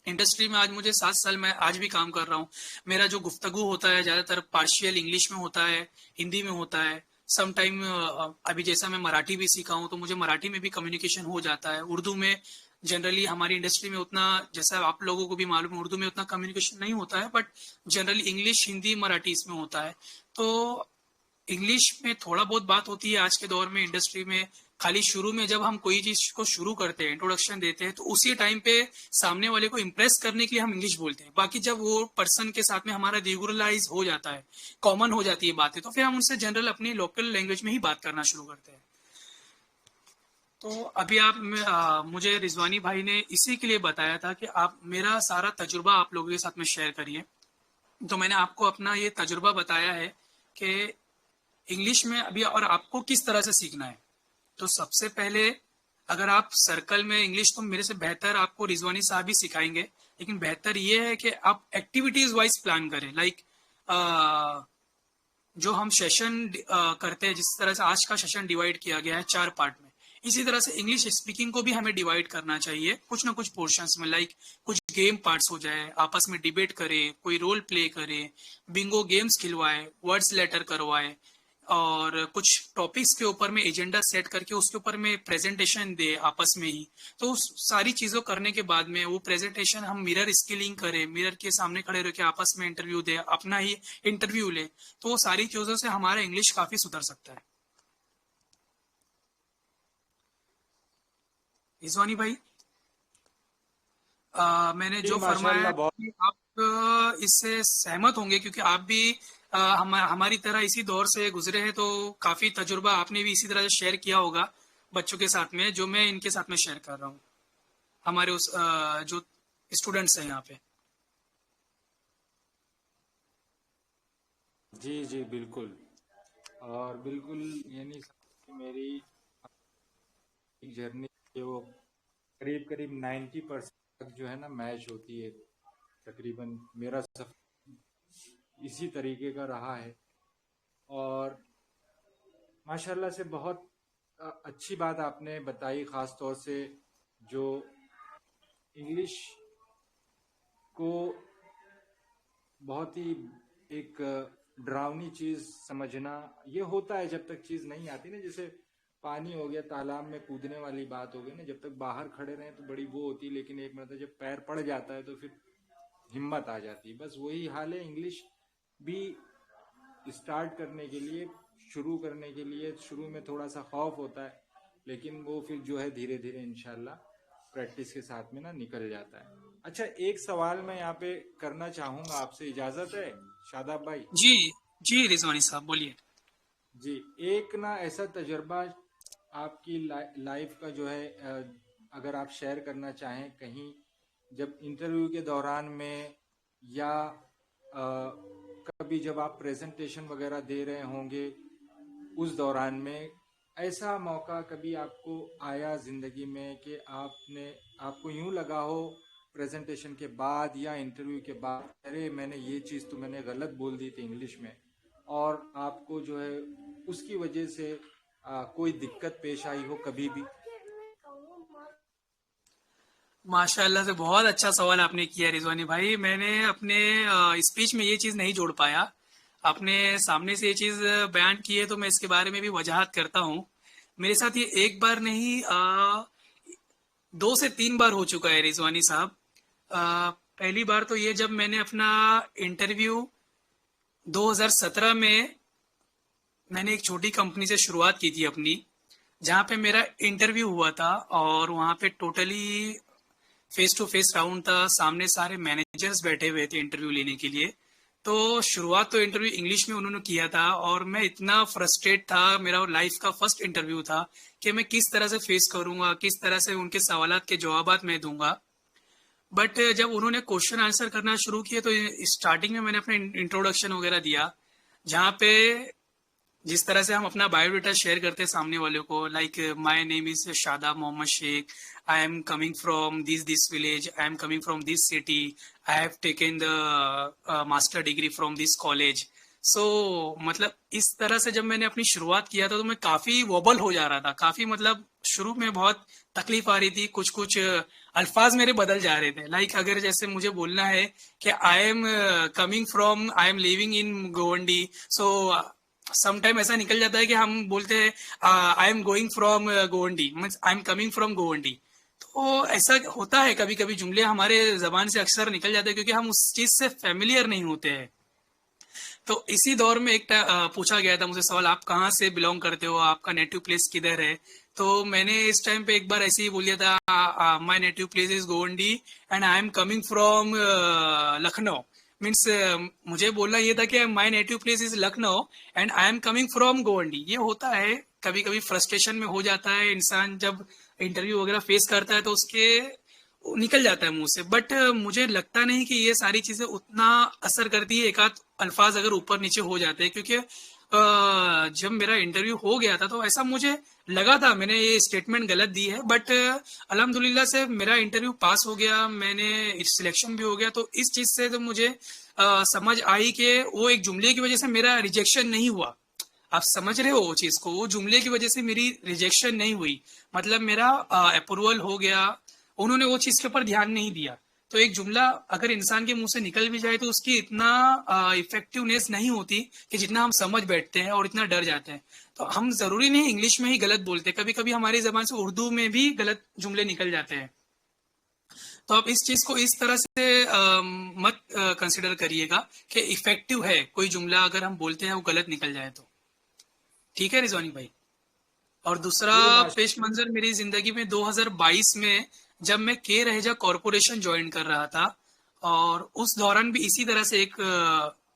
Speaker 4: इंडस्ट्री में आज मुझे 7 साल मैं आज भी काम कर रहा हूँ। मेरा जो गुफ्तगू होता है ज्यादातर पार्शियल इंग्लिश में होता है, हिंदी में होता है, सम टाइम अभी जैसा मैं मराठी भी सीखा हूँ तो मुझे मराठी में भी कम्युनिकेशन हो जाता है। उर्दू में जनरली हमारी इंडस्ट्री में उतना, जैसा आप लोगों को भी मालूम है, उर्दू में उतना कम्युनिकेशन नहीं होता है, but generally English, Hindi, Marathi इसमें होता है। तो इंग्लिश में थोड़ा बहुत बात होती है आज के दौर में इंडस्ट्री में। खाली शुरू में जब हम कोई चीज को शुरू करते हैं, इंट्रोडक्शन देते हैं, तो उसी टाइम पे सामने वाले को इम्प्रेस करने के लिए हम इंग्लिश बोलते हैं। बाकी जब वो पर्सन के साथ में हमारा रेगुलराइज हो जाता है, कॉमन हो जाती है बातें, तो फिर हम उनसे जनरल अपनी लोकल लैंग्वेज में ही बात करना शुरू करते हैं। तो अभी मुझे रिजवानी भाई ने इसी के लिए बताया था कि आप मेरा सारा तजुर्बा आप लोगों के साथ में शेयर करिए। तो मैंने आपको अपना ये तजुर्बा बताया है कि इंग्लिश में अभी और आपको किस तरह से सीखना है। तो सबसे पहले अगर आप सर्कल में इंग्लिश, तो मेरे से बेहतर आपको रिजवानी साहब ही सिखाएंगे, लेकिन बेहतर ये है कि आप एक्टिविटीज वाइज प्लान करें। लाइक जो हम सेशन करते हैं, जिस तरह से आज का सेशन डिवाइड किया गया है 4 पार्ट में, इसी तरह से इंग्लिश स्पीकिंग को भी हमें डिवाइड करना चाहिए कुछ ना कुछ पोर्शंस में। लाइक कुछ गेम पार्ट्स हो जाए, आपस में डिबेट करें, कोई रोल प्ले करे, बिंगो गेम्स खिलवाए, वर्ड्स लेटर करवाए, और कुछ टॉपिक्स के ऊपर में एजेंडा सेट करके उसके ऊपर में प्रेजेंटेशन दे आपस में ही। तो उस सारी चीजों करने के बाद में वो प्रेजेंटेशन हम मिरर स्किलिंग करें, मिरर के सामने खड़े रह के आपस में इंटरव्यू दे, अपना ही इंटरव्यू ले, तो वो सारी चीजों से हमारा इंग्लिश काफी सुधर सकता है। रिजवानी भाई, मैंने
Speaker 1: जी
Speaker 4: जो फरमाया
Speaker 1: माशाल्लाह, बहुत
Speaker 4: कि आप इससे सहमत होंगे, क्योंकि आप भी हमारी तरह इसी दौर से गुजरे हैं, तो काफी तजुर्बा आपने भी इसी तरह से शेयर किया होगा बच्चों के साथ में, जो मैं इनके साथ में शेयर कर रहा हूँ, हमारे उस जो स्टूडेंट्स हैं यहाँ पे।
Speaker 1: जी जी बिल्कुल। और बिल्कुल यानी मेरी जर्नी वो करीब करीब 90% तक जो है ना मैच होती है। तकरीबन मेरा सफर इसी तरीके का रहा है। और माशाल्लाह से बहुत अच्छी बात आपने बताई, ख़ास तौर से जो इंग्लिश को बहुत ही एक डरावनी चीज़ समझना। ये होता है जब तक चीज़ नहीं आती ना, जैसे पानी हो गया, तालाब में कूदने वाली बात हो गई ना, जब तक बाहर खड़े रहें तो बड़ी वो होती है, लेकिन एक मतलब जब पैर पड़ जाता है तो फिर हिम्मत आ जाती है। बस वही हाल है इंग्लिश भी। स्टार्ट करने के लिए, शुरू करने के लिए शुरू में थोड़ा सा खौफ होता है, लेकिन वो फिर जो है धीरे धीरे इंशाल्लाह प्रैक्टिस के साथ में ना निकल जाता है। अच्छा, एक सवाल मैं यहाँ पे करना चाहूँगा आपसे, इजाज़त है शादाब भाई?
Speaker 4: जी जी रिजवानी साहब बोलिए।
Speaker 1: जी, एक ना ऐसा तजर्बा आपकी लाइफ का जो है, अगर आप शेयर करना चाहें कहीं, जब इंटरव्यू के दौरान में या कभी जब आप प्रेजेंटेशन वगैरह दे रहे होंगे उस दौरान में, ऐसा मौका कभी आपको आया ज़िंदगी में कि आपको यूं लगा हो प्रेजेंटेशन के बाद या इंटरव्यू के बाद, अरे मैंने ये चीज़ तो मैंने गलत बोल दी थी इंग्लिश में, और आपको जो है उसकी वजह से कोई दिक्कत पेश आई हो कभी भी?
Speaker 4: माशाल्लाह से बहुत अच्छा सवाल आपने किया रिजवानी भाई। मैंने अपने स्पीच में ये चीज़ नहीं जोड़ पाया, आपने सामने से ये चीज़ बयान की है, तो मैं इसके बारे में भी वजाहत करता हूँ। मेरे साथ ये एक बार नहीं 2 से 3 बार हो चुका है रिजवानी साहब। पहली बार तो ये, जब मैंने अपना इंटरव्यू 2017 में मैंने एक छोटी कंपनी से शुरुआत की थी अपनी, जहाँ पे मेरा इंटरव्यू हुआ था, और वहाँ पे totally face to face round था, सामने सारे मैनेजर्स बैठे हुए थे इंटरव्यू लेने के लिए। तो शुरुआत तो इंटरव्यू इंग्लिश में उन्होंने किया था, और मैं इतना फ्रस्ट्रेट था, मेरा लाइफ का फर्स्ट इंटरव्यू था कि मैं किस तरह से फेस करूंगा, किस तरह से उनके सवालात के जवाबात मैं दूंगा। बट जब उन्होंने क्वेश्चन आंसर करना शुरू किए तो स्टार्टिंग में मैंने अपने इंट्रोडक्शन वगैरह दिया, जहाँ पे जिस तरह से हम अपना बायोडाटा शेयर करते हैं सामने वाले को, like my name is Shadab Mohammad Sheikh, I am coming from this village, I am coming from this city, I have taken the master degree from this college. So मतलब इस तरह से जब मैंने अपनी शुरुआत किया था तो मैं काफी वोबल हो जा रहा था, काफी मतलब शुरू में बहुत तकलीफ आ रही थी, कुछ कुछ अल्फाज मेरे बदल जा रहे थे। लाइक अगर जैसे मुझे बोलना है कि I am coming from, I am living in Govandi, so sometime ऐसा निकल जाता है कि हम बोलते हैं आई am going from Govandi, means I am coming from Govandi. तो ऐसा होता है, कभी कभी जुमले हमारे जबान से अक्सर निकल जाते हैं क्योंकि हम उस चीज से फेमिलियर नहीं होते हैं। तो इसी दौर में एक पूछा गया था मुझे सवाल, आप कहाँ से बिलोंग करते हो, आपका नेटिव प्लेस किधर है। तो मैंने इस टाइम पे एक बार ऐसे ही बोल दिया था, my native place is Govandi and I am coming from Lucknow. Means मुझे बोलना ये था कि my native place is Lucknow and I am coming from Govandi. ये होता है, कभी कभी फ्रस्ट्रेशन में हो जाता है इंसान, जब इंटरव्यू वगैरह फेस करता है तो उसके निकल जाता है मुंह से। बट मुझे लगता नहीं कि ये सारी चीजें उतना असर करती है, एक आध अल्फाज अगर ऊपर नीचे हो जाते हैं, क्योंकि जब मेरा इंटरव्यू हो गया था तो ऐसा मुझे लगा था मैंने ये स्टेटमेंट गलत दी है, बट अल्हम्दुलिल्लाह से मेरा इंटरव्यू पास हो गया, मैंने सिलेक्शन भी हो गया। तो इस चीज से तो मुझे समझ आई कि वो एक जुमले की वजह से मेरा रिजेक्शन नहीं हुआ। आप समझ रहे हो वो चीज को, वो जुमले की वजह से मेरी रिजेक्शन नहीं हुई, मतलब मेरा अप्रूवल हो गया, उन्होंने वो चीज के ऊपर ध्यान नहीं दिया। तो एक जुमला अगर इंसान के मुंह से निकल भी जाए तो उसकी इतना इफेक्टिवनेस नहीं होती कि जितना हम समझ बैठते हैं और इतना डर जाते हैं। तो हम जरूरी नहीं इंग्लिश में ही गलत बोलते, कभी कभी हमारी जबान से उर्दू में भी गलत जुमले निकल जाते हैं। तो आप इस चीज को इस तरह से मत कंसिडर करिएगा कि इफेक्टिव है कोई जुमला अगर हम बोलते हैं वो गलत निकल जाए तो। ठीक है रिजवानी भाई। और दूसरा पेश मंजर मेरी जिंदगी में 2022 में जब मैं के रहेजा कॉरपोरेशन ज्वाइन कर रहा था, और उस दौरान भी इसी तरह से एक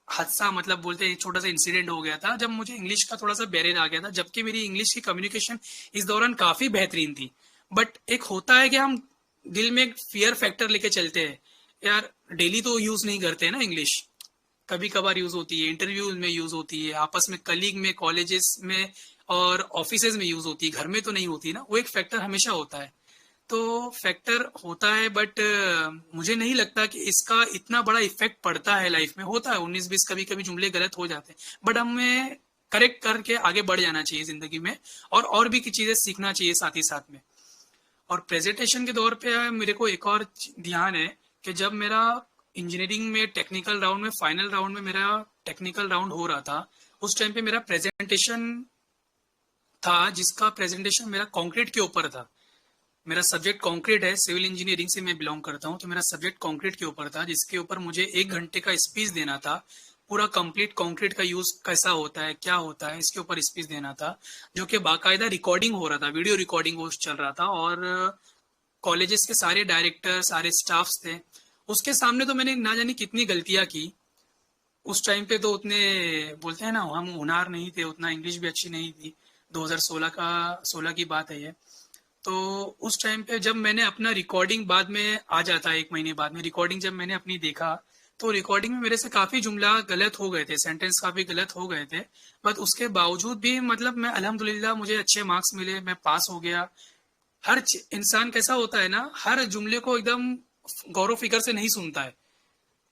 Speaker 4: हादसा, मतलब बोलते हैं छोटा सा इंसिडेंट हो गया था, जब मुझे इंग्लिश का थोड़ा सा बैरियर आ गया था, जबकि मेरी इंग्लिश की कम्युनिकेशन इस दौरान काफी बेहतरीन थी। बट एक होता है कि हम दिल में एक फियर फैक्टर लेके चलते हैं, यार डेली तो यूज नहीं करते हैं ना इंग्लिश, कभी कभार यूज होती है, इंटरव्यूज में यूज होती है, आपस में कलीग में, कॉलेजेस में और ऑफिसेज में यूज होती है, घर में तो नहीं होती ना। वो एक फैक्टर हमेशा होता है, तो फैक्टर होता है, बट मुझे नहीं लगता कि इसका इतना बड़ा इफेक्ट पड़ता है लाइफ में। होता है 19-20 कभी कभी जुमले गलत हो जाते हैं, बट हमें करेक्ट करके आगे बढ़ जाना चाहिए जिंदगी में, और भी की चीजें सीखना चाहिए साथ ही साथ में। और प्रेजेंटेशन के दौर पे मेरे को एक और ध्यान है कि जब मेरा इंजीनियरिंग में टेक्निकल राउंड में, फाइनल राउंड में मेरा टेक्निकल राउंड हो रहा था, उस टाइम पे मेरा प्रेजेंटेशन था, जिसका प्रेजेंटेशन मेरा कंक्रीट के ऊपर था। मेरा सब्जेक्ट कंक्रीट है, सिविल इंजीनियरिंग से मैं बिलोंग करता हूँ, तो मेरा सब्जेक्ट कंक्रीट के ऊपर था, जिसके ऊपर मुझे 1 घंटे का स्पीच देना था। पूरा कंप्लीट कंक्रीट का यूज कैसा होता है, क्या होता है, इसके ऊपर स्पीच देना था, जो कि बाकायदा रिकॉर्डिंग हो रहा था, वीडियो रिकॉर्डिंग वो चल रहा था, और कॉलेजेस के सारे डायरेक्टर, सारे स्टाफ्स थे। उसके सामने तो मैंने ना जाने कितनी गलतियां की। उस टाइम पे तो उतने बोलते हैं ना, हम हुनर नहीं थे, उतना इंग्लिश भी अच्छी नहीं थी। 2016 की बात है ये। तो उस टाइम पे जब मैंने अपना रिकॉर्डिंग बाद में आ जाता है, 1 महीने बाद में रिकॉर्डिंग जब मैंने अपनी देखा, तो रिकॉर्डिंग में मेरे से काफी जुमला गलत हो गए थे, सेंटेंस काफी गलत हो गए थे। बट उसके बावजूद भी मतलब मैं अल्हम्दुलिल्लाह मुझे अच्छे मार्क्स मिले, मैं पास हो गया। हर इंसान कैसा होता है ना, हर जुमले को एकदम गौरव फिकर से नहीं सुनता है।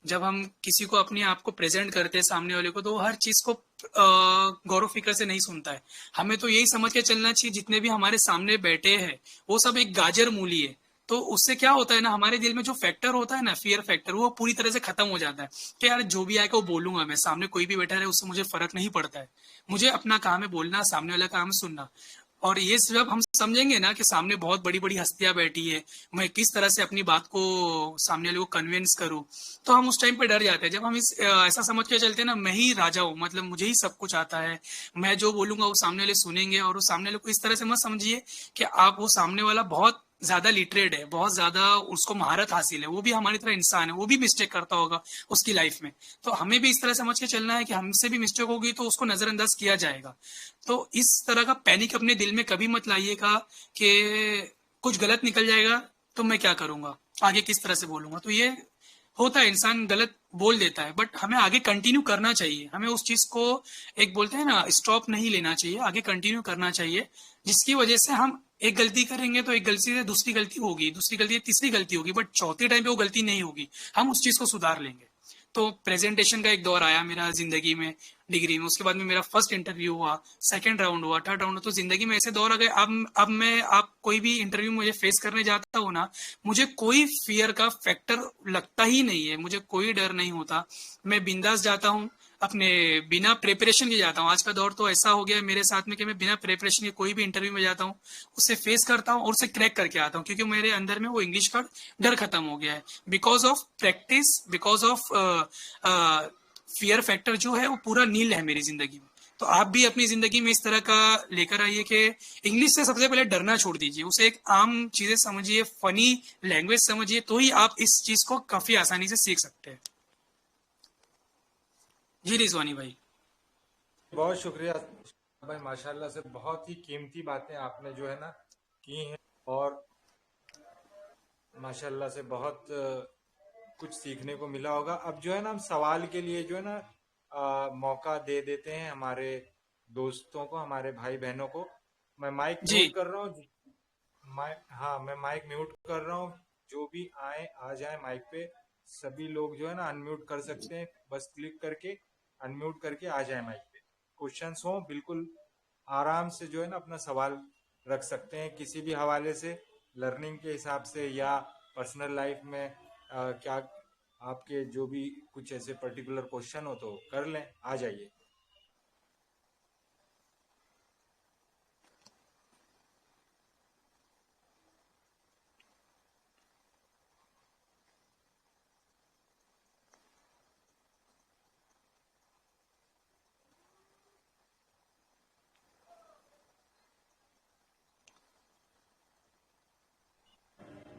Speaker 4: जब हम किसी को अपने आप को प्रेजेंट करते हैं सामने वाले को, तो हर चीज को गौरव फिकर से नहीं सुनता है। हमें तो यही समझ के चलना चाहिए जितने भी हमारे सामने बैठे हैं वो सब एक गाजर मूली है। तो उससे क्या होता है ना, हमारे दिल में जो फैक्टर होता है ना, फियर फैक्टर, वो पूरी तरह से खत्म हो जाता है कि यार जो भी आएगा वो बोलूंगा मैं, सामने कोई भी बैठा रहे उससे मुझे फर्क नहीं पड़ता है, मुझे अपना काम है बोलना, सामने वाला काम है सुनना। और ये जब हम समझेंगे ना कि सामने बहुत बड़ी बड़ी हस्तियां बैठी है, मैं किस तरह से अपनी बात को सामने वाले को कन्विंस करूं, तो हम उस टाइम पे डर जाते हैं। जब हम ऐसा समझ के चलते हैं ना, मैं ही राजा हूँ, मतलब मुझे ही सब कुछ आता है, मैं जो बोलूंगा वो सामने वाले सुनेंगे, और वो सामने वाले को इस तरह से मत समझिए कि आप वो सामने वाला बहुत ज्यादा लिटरेट है, बहुत ज्यादा उसको महारत हासिल है, वो भी हमारी तरह इंसान है, वो भी मिस्टेक करता होगा उसकी लाइफ में। तो हमें भी इस तरह समझ के चलना है कि हमसे भी मिस्टेक होगी तो उसको नजरअंदाज किया जाएगा। तो इस तरह का पैनिक अपने दिल में कभी मत लाइएगा कि कुछ गलत निकल जाएगा तो मैं क्या करूंगा, आगे किस तरह से बोलूंगा। तो ये होता है, इंसान गलत बोल देता है, बट हमें आगे कंटिन्यू करना चाहिए, हमें उस चीज को एक बोलते हैं ना स्टॉप नहीं लेना चाहिए, आगे कंटिन्यू करना चाहिए, जिसकी वजह से हम एक गलती करेंगे तो एक गलती से दूसरी गलती होगी, दूसरी गलती से तीसरी गलती होगी, बट चौथे टाइम पे वो गलती नहीं होगी, हम उस चीज को सुधार लेंगे। तो प्रेजेंटेशन का एक दौर आया मेरा जिंदगी में, डिग्री में, उसके बाद में मेरा फर्स्ट इंटरव्यू हुआ, सेकंड राउंड हुआ, थर्ड राउंड, तो जिंदगी में ऐसे दौर आ गए। अब मैं आप कोई भी इंटरव्यू मुझे फेस करने जाता हूँ ना, मुझे कोई फियर का फैक्टर लगता ही नहीं है, मुझे कोई डर नहीं होता, मैं बिंदास जाता हूँ, अपने बिना प्रिपरेशन के जाता हूँ। आज का दौर तो ऐसा हो गया है मेरे साथ में कि मैं बिना प्रिपरेशन के कोई भी इंटरव्यू में जाता हूँ, उससे फेस करता हूँ और उसे क्रैक करके आता हूँ, क्योंकि मेरे अंदर में वो इंग्लिश का डर खत्म हो गया है, because of practice, because of fear factor जो है वो पूरा नील है मेरी जिंदगी में। तो आप भी अपनी जिंदगी में इस तरह का लेकर आइए कि इंग्लिश से सबसे पहले डरना छोड़ दीजिए, उसे एक आम चीजें समझिए, फनी लैंग्वेज समझिए, तो ही आप इस चीज को काफी आसानी से सीख सकते हैं। जी रिजवानी भाई।
Speaker 1: बहुत शुक्रिया भाई, माशाल्लाह से बहुत ही कीमती बातें आपने जो है ना की हैं, और माशाल्लाह से बहुत कुछ सीखने को मिला होगा। अब जो है ना हम सवाल के लिए जो है ना मौका दे देते हैं हमारे दोस्तों को, हमारे भाई बहनों को। मैं माइक
Speaker 4: जी
Speaker 1: म्यूट कर रहा हूँ। हाँ, मैं माइक म्यूट कर रहा हूँ। जो भी आए आ जाए माइक पे, सभी लोग जो है ना अनम्यूट कर सकते हैं, बस क्लिक करके अनम्यूट करके आ जाए माइक पे। क्वेश्चंस हो बिल्कुल आराम से जो है ना अपना सवाल रख सकते हैं किसी भी हवाले से, लर्निंग के हिसाब से या पर्सनल लाइफ में क्या आपके जो भी कुछ ऐसे पर्टिकुलर क्वेश्चन हो तो कर लें, आ जाइए।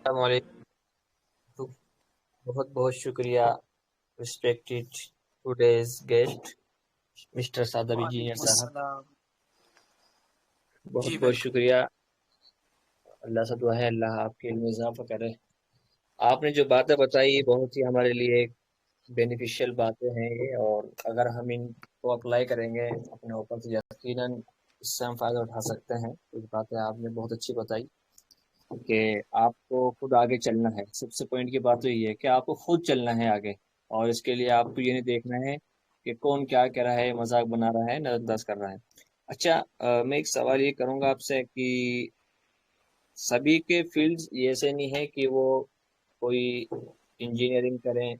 Speaker 2: अस्सलामुअलैकुम। बहुत बहुत शुक्रिया respected today's guest mister Shadab engineer
Speaker 4: वालेकुम
Speaker 2: साहब,
Speaker 4: अस्सलाम।
Speaker 2: बहुत
Speaker 4: जी
Speaker 2: बहुत
Speaker 4: वेलकम।
Speaker 2: शुक्रिया। अल्लाह से दुआ है अल्लाह आपके इल्म में इजाफा करे। आपने जो बातें बताई बहुत ही हमारे लिए बेनिफिशियल बातें हैं ये, और अगर हम इनको अप्लाई करेंगे अपने ऊपर तो यकीनन इससे हम फायदा उठा सकते हैं। कुछ बातें आपने बहुत अच्छी बताई कि आपको खुद आगे चलना है। सबसे पॉइंट की बात तो ये है कि आपको खुद चलना है आगे, और इसके लिए आपको ये नहीं देखना है कि कौन क्या कह रहा है, मजाक बना रहा है, नजरअंदाज कर रहा है। अच्छा, मैं एक सवाल ये करूंगा आपसे कि सभी के फील्ड्स ये ऐसे नहीं है कि वो कोई इंजीनियरिंग करें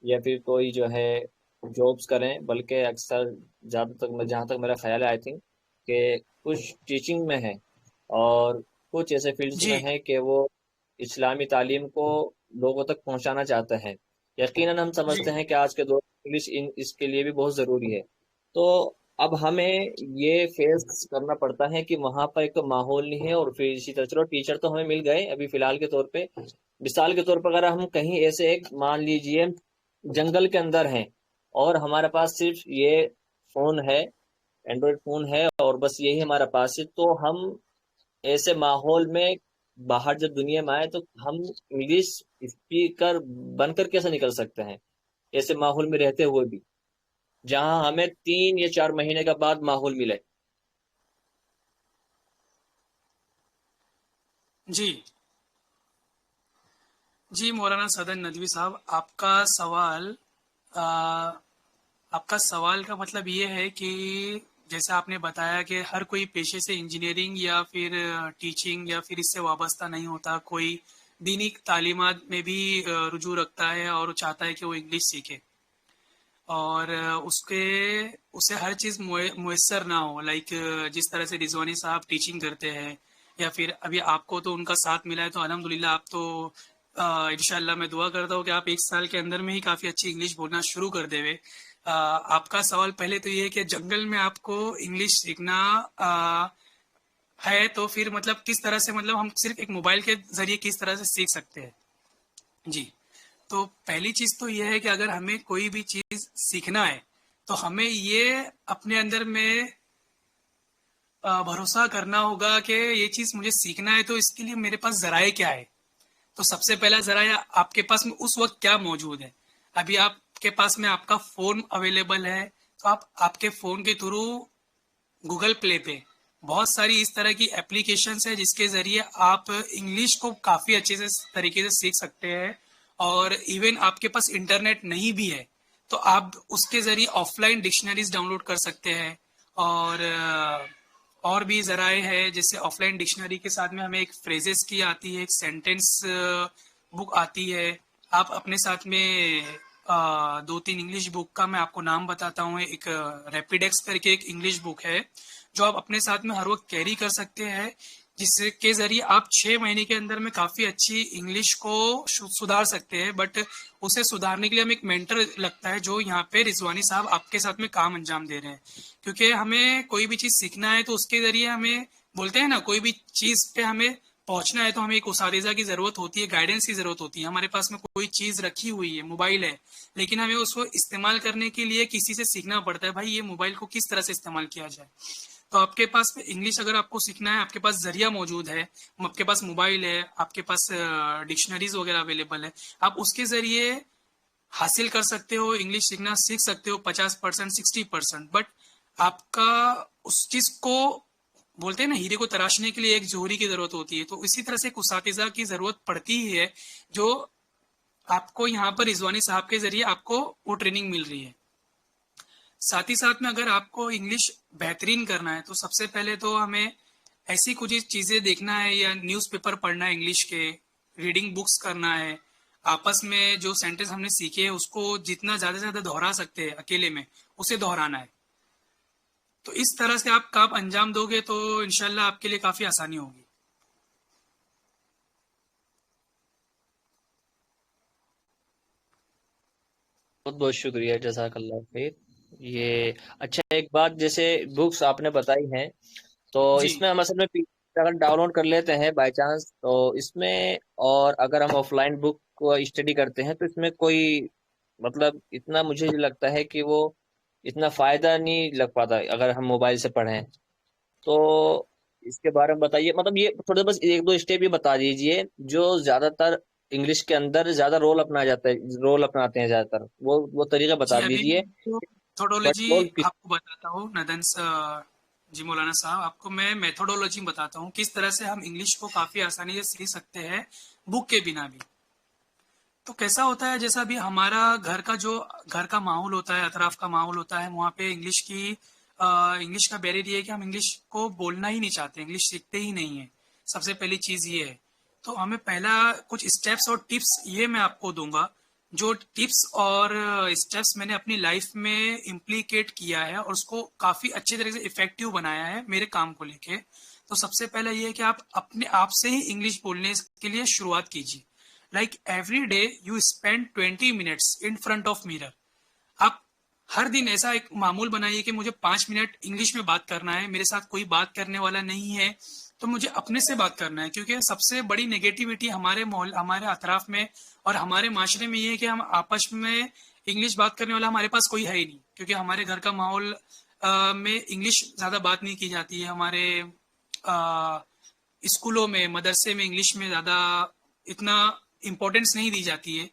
Speaker 2: या फिर कोई जो है जॉब्स करें, बल्कि अक्सर ज़्यादा तक जहाँ तक मेरा ख्याल है, आई थिंक कि कुछ टीचिंग में है और कुछ ऐसे फील्ड्स में
Speaker 4: जी
Speaker 2: है कि वो इस्लामी तालीम को लोगों तक पहुंचाना चाहते हैं। यकीनन हम
Speaker 4: जी
Speaker 2: समझते हैं कि आज के दौर में इंग्लिश इसके लिए भी बहुत ज़रूरी है। तो अब हमें ये फेस करना पड़ता है कि वहाँ पर एक तो माहौल नहीं है, और फिर इसी तरह चलो टीचर तो हमें मिल गए अभी फिलहाल के तौर पे, मिसाल के तौर पर अगर हम कहीं ऐसे एक मान लीजिए जंगल के अंदर हैं और हमारे पास सिर्फ ये फोन है, एंड्रॉयड फोन है, और बस यही हमारे पास है, तो हम ऐसे माहौल में बाहर जब दुनिया में आए तो हम इंग्लिश स्पीकर बनकर कैसे निकल सकते हैं ऐसे माहौल में रहते हुए भी, जहां हमें 3 या 4 महीने का बाद माहौल मिले।
Speaker 4: जी जी मौलाना सदन नदवी साहब, आ, आपका सवाल का मतलब ये है कि जैसे आपने बताया कि हर कोई पेशे से इंजीनियरिंग या फिर टीचिंग या फिर इससे वाबस्ता नहीं होता, कोई दीनी तालीमात में भी रुजू रखता है और चाहता है कि वो इंग्लिश सीखे, और उसे हर चीज़ मुयस्सर ना हो। लाइक जिस तरह से रिजवानी साहब टीचिंग करते हैं, या फिर अभी आपको तो उनका साथ मिला है, तो अल्हम्दुलिल्लाह आप तो इंशाल्लाह मैं दुआ करता हूँ कि आप 1 साल के अंदर में ही काफ़ी अच्छी इंग्लिश बोलना शुरू कर देवे। आपका सवाल पहले तो ये है कि जंगल में आपको इंग्लिश सीखना है, तो फिर मतलब किस तरह से, मतलब हम सिर्फ एक मोबाइल के ज़रिए किस तरह से सीख सकते हैं। जी, तो पहली चीज़ तो ये है कि अगर हमें कोई भी चीज़ सीखना है, तो हमें ये अपने अंदर में भरोसा करना होगा कि ये चीज़ मुझे सीखना है, तो इसके लिए मेरे पास ज़राए क्या है। तो सबसे पहला ज़राया आपके पास में उस वक्त क्या मौजूद है। अभी आपके पास में आपका फ़ोन अवेलेबल है, तो आप आपके फ़ोन के थ्रू गूगल प्ले पे बहुत सारी इस तरह की एप्लीकेशंस है जिसके ज़रिए आप इंग्लिश को काफ़ी अच्छे से तरीके से सीख सकते हैं। और इवन आपके पास इंटरनेट नहीं भी है, तो आप उसके ज़रिए ऑफलाइन डिक्शनरीज डाउनलोड कर सकते हैं। और भी ज़राए है, जैसे ऑफलाइन डिक्शनरी के साथ में हमें एक फ्रेजेस की आती है, एक सेंटेंस बुक आती है। आप अपने साथ में 2-3 इंग्लिश बुक का मैं आपको नाम बताता हूँ। एक रैपिडेक्स करके एक इंग्लिश बुक है जो आप अपने साथ में हर वक्त कैरी कर सकते हैं, जिसके ज़रिए आप 6 महीने के अंदर में काफ़ी अच्छी इंग्लिश को सुधार सकते हैं। बट उसे सुधारने के लिए हमें एक मेंटर लगता है, जो यहाँ पे रिजवानी साहब आपके साथ में काम अंजाम दे रहे हैं। क्योंकि हमें कोई भी चीज़ सीखना है, तो उसके ज़रिए हमें बोलते हैं ना, कोई भी चीज़ पे हमें पहुंचना है तो हमें एक उसातिज़ा की ज़रूरत होती है, गाइडेंस की ज़रूरत होती है। हमारे पास में कोई चीज़ रखी हुई है, मोबाइल है, लेकिन हमें उसको इस्तेमाल करने के लिए किसी से सीखना पड़ता है, भाई ये मोबाइल को किस तरह से इस्तेमाल किया जाए। तो आपके पास इंग्लिश अगर आपको सीखना है, आपके पास जरिया मौजूद है, आपके पास मोबाइल है, आपके पास डिक्शनरीज वगैरह अवेलेबल है, आप उसके ज़रिए हासिल कर सकते हो, इंग्लिश सीखना सीख सकते हो 50%, 60%। बट आपका उस चीज़ को बोलते हैं ना, हीरे को तराशने के लिए एक जोहरी की ज़रूरत होती है, तो इसी तरह से एक उसातिज़ा की ज़रूरत पड़ती ही है, जो आपको यहाँ पर रिजवानी साहब के ज़रिए आपको वो ट्रेनिंग मिल रही है। साथ ही साथ में अगर आपको इंग्लिश बेहतरीन करना है, तो सबसे पहले तो हमें ऐसी कुछ चीज़ें देखना है, या न्यूज़पेपर पढ़ना है इंग्लिश के, रीडिंग बुक्स करना है। आपस में जो सेंटेंस हमने सीखे हैं उसको जितना ज़्यादा से ज़्यादा दोहरा सकते हैं अकेले में, उसे दोहराना है। तो इस तरह से आप काम अंजाम दोगे तो इंशाल्लाह आपके लिए काफ़ी आसानी होगी।
Speaker 2: बहुत बहुत शुक्रिया, जज़ाकल्लाह खैर। ये अच्छा, एक बात, जैसे बुक्स आपने बताई हैं, तो
Speaker 4: जी
Speaker 2: इसमें हम असल में PDF अगर डाउनलोड कर लेते हैं बाय चांस, तो इसमें, और अगर हम ऑफलाइन बुक को स्टडी करते हैं, तो इसमें कोई मतलब इतना मुझे लगता है कि वो इतना फायदा नहीं लग पाता अगर हम मोबाइल से पढ़ें। तो इसके बारे में बताइए, मतलब ये थोड़े बस एक दो स्टेप ये बता दीजिए जो ज्यादातर इंग्लिश के अंदर ज्यादा रोल अपनाते हैं ज्यादातर, वो तरीका
Speaker 4: जी,
Speaker 2: बता
Speaker 4: अभी
Speaker 2: दीजिए। बट
Speaker 4: मेथोडोलॉजी
Speaker 2: रोल किस।
Speaker 4: आपको बताता हूँ नदन जी, मौलाना साहब आपको मैं मेथोडोलॉजी बताता हूँ किस तरह से हम इंग्लिश को काफ़ी आसानी से सीख सकते हैं बुक के बिना भी। तो कैसा होता है, जैसा भी हमारा घर का माहौल होता है, अतराफ का माहौल होता है, वहाँ पे इंग्लिश का बैरियर ये है कि हम इंग्लिश को बोलना ही नहीं चाहते, इंग्लिश सीखते ही नहीं है। सबसे पहली चीज़ ये है। तो हमें पहला कुछ स्टेप्स और टिप्स ये मैं आपको दूंगा, जो टिप्स और स्टेप्स मैंने अपनी लाइफ में इम्प्लीकेट किया है और उसको काफ़ी अच्छी तरह से इफेक्टिव बनाया है मेरे काम को लेके। तो सबसे पहला ये है कि आप अपने आप से ही इंग्लिश बोलने के लिए शुरुआत कीजिए। Like every day you spend 20 minutes in front of mirror. आप हर दिन ऐसा एक मामूल बनाइए कि मुझे 5 मिनट इंग्लिश में बात करना है, मेरे साथ कोई बात करने वाला नहीं है, तो मुझे अपने से बात करना है। क्योंकि सबसे बड़ी नेगेटिविटी हमारे अतराफ में और हमारे माशरे में ये है कि हम आपस में इंग्लिश बात करने वाला हमारे पास कोई है ही नहीं। क्योंकि हमारे घर का माहौल में इंग्लिश ज़्यादा बात नहीं की जाती है, हमारे स्कूलों में, मदरसे में इंग्लिश में ज़्यादा इतना इम्पोर्टेंस नहीं दी जाती है।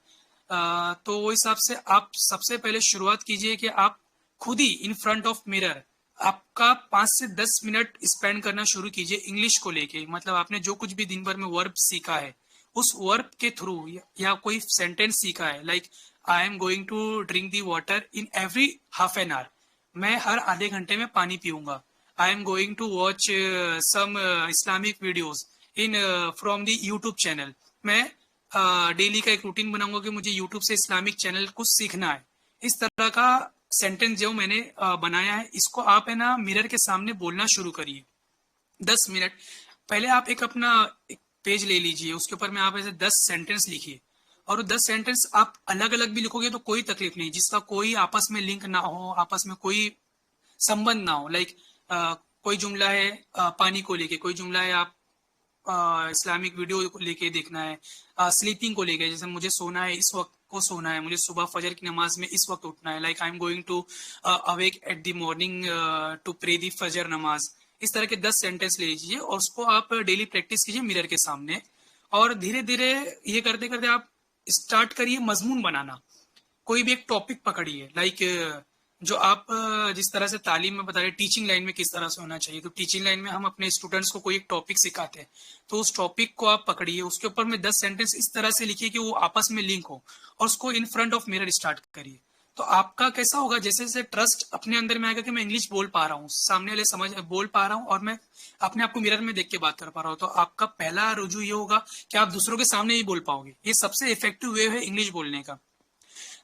Speaker 4: तो वो हिसाब से आप सबसे पहले शुरुआत कीजिए कि आप खुद ही इन फ्रंट ऑफ मिरर आपका 5 से 10 मिनट स्पेंड करना शुरू कीजिए इंग्लिश को लेके। मतलब आपने जो कुछ भी दिन भर में वर्ब सीखा है, उस वर्ब के थ्रू या कोई सेंटेंस सीखा है, like I am going to drink the water in every half an hour, मैं हर आधे घंटे में पानी पीऊंगा। I am going to watch some Islamic videos in from the YouTube channel. मैं डेली का एक रूटीन बनाऊंगा कि मुझे यूट्यूब से इस्लामिक चैनल कुछ सीखना है। इस तरह का सेंटेंस जो मैंने बनाया है, इसको आप है ना मिरर के सामने बोलना शुरू करिए 10 मिनट। पहले आप एक अपना एक पेज ले लीजिए, उसके ऊपर में आप ऐसे 10 सेंटेंस लिखिए, और 10 सेंटेंस आप अलग अलग भी लिखोगे तो कोई तकलीफ नहीं, जिसका कोई आपस में लिंक ना हो, आपस में कोई संबंध ना हो। लाइक कोई जुमला है पानी को लेके, कोई जुमला है आप इस्लामिक वीडियो को लेके देखना है, स्लीपिंग को लेके, जैसे मुझे सोना है, इस वक्त को सोना है, मुझे सुबह फजर की नमाज में इस वक्त उठना है, like I am going to awake at the morning to pray the Fajr namaz. इस तरह के 10 सेंटेंस ले लीजिए और उसको आप डेली प्रैक्टिस कीजिए मिरर के सामने, और धीरे धीरे ये करते करते आप स्टार्ट करिए मजमून बनाना। कोई भी एक टॉपिक पकड़िए, लाइक जो आप जिस तरह से तालीम में बता रहे टीचिंग लाइन में किस तरह से होना चाहिए, तो टीचिंग लाइन में हम अपने स्टूडेंट्स को कोई एक टॉपिक सिखाते हैं, तो उस टॉपिक को आप पकड़िए, उसके ऊपर में 10 सेंटेंस इस तरह से लिखिए कि वो आपस में लिंक हो, और उसको in front of mirror start करिए। तो आपका कैसा होगा, जैसे जैसे ट्रस्ट अपने अंदर में आएगा कि मैं इंग्लिश बोल पा रहा हूँ, सामने वाले समझ बोल पा रहा हूँ, और मैं अपने आप को मिरर में देख के बात कर पा रहा हूँ, तो आपका पहला रुझू ये होगा कि आप दूसरों के सामने ही बोल पाओगे। ये सबसे इफेक्टिव वे है इंग्लिश बोलने का।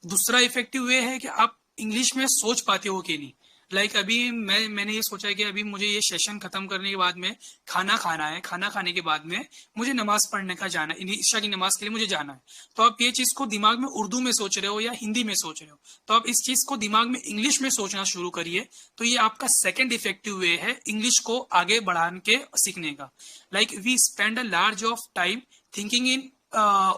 Speaker 4: दूसरा इफेक्टिव वे है कि आप इंग्लिश में सोच पाते हो कि नहीं। लाइक अभी मैंने ये सोचा है कि अभी मुझे ये सेशन खत्म करने के बाद में खाना खाना है, खाना खाने के बाद में मुझे नमाज पढ़ने का जाना है, ईशा की नमाज के लिए मुझे जाना है। तो आप ये चीज को दिमाग में उर्दू में सोच रहे हो या हिंदी में सोच रहे हो, तो आप इस चीज को दिमाग में इंग्लिश में सोचना शुरू करिए। तो ये आपका सेकेंड इफेक्टिव वे है इंग्लिश को आगे बढ़ाने के सीखने का। Like we spend a large of time thinking in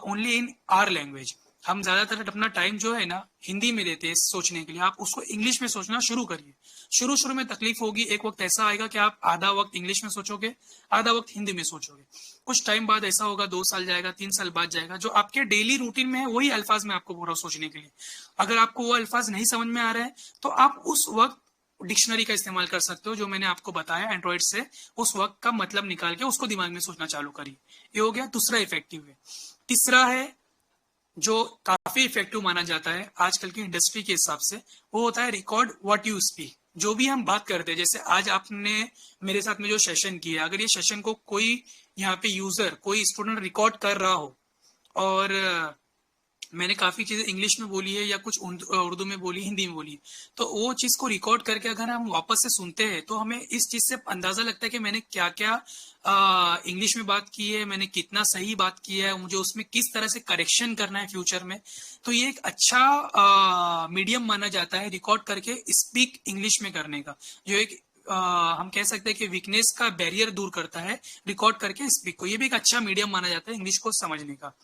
Speaker 4: only in our language. हम ज्यादातर अपना टाइम जो है ना हिंदी में देते हैं सोचने के लिए, आप उसको इंग्लिश में सोचना शुरू करिए। शुरू शुरू में तकलीफ होगी, एक वक्त ऐसा आएगा कि आप आधा वक्त इंग्लिश में सोचोगे, आधा वक्त हिंदी में सोचोगे। कुछ टाइम बाद ऐसा होगा, 2 साल जाएगा, 3 साल बाद जाएगा, जो आपके डेली रूटीन में है वही अल्फाज में आपको बोल रहा हूं सोचने के लिए। अगर आपको वो अल्फाज नहीं समझ में आ रहा है तो आप उस वक्त डिक्शनरी का इस्तेमाल कर सकते हो, जो मैंने आपको बताया एंड्रॉइड से, उस वक्त का मतलब निकाल के उसको दिमाग में सोचना चालू करिए। ये हो गया दूसरा इफेक्टिव है। तीसरा है जो काफी इफेक्टिव माना जाता है आजकल की इंडस्ट्री के हिसाब से, वो होता है रिकॉर्ड व्हाट यू स्पीक। जो भी हम बात करते हैं, जैसे आज आपने मेरे साथ में जो सेशन किया, अगर ये सेशन को कोई यहाँ पे यूजर, कोई स्टूडेंट रिकॉर्ड कर रहा हो, और मैंने काफी चीजें इंग्लिश में बोली है या कुछ उर्दू में बोली, हिंदी में बोली, तो वो चीज को रिकॉर्ड करके अगर हम वापस से सुनते हैं तो हमें इस चीज से अंदाजा लगता है कि मैंने क्या क्या इंग्लिश में बात की है, मैंने कितना सही बात किया है, मुझे उसमें किस तरह से करेक्शन करना है फ्यूचर में। तो ये एक अच्छा मीडियम माना जाता है रिकॉर्ड करके स्पीक इंग्लिश में करने का, जो एक हम कह सकते हैं कि वीकनेस का बैरियर दूर करता है रिकॉर्ड करके स्पीक को। ये भी एक अच्छा मीडियम माना जाता है इंग्लिश को समझने का।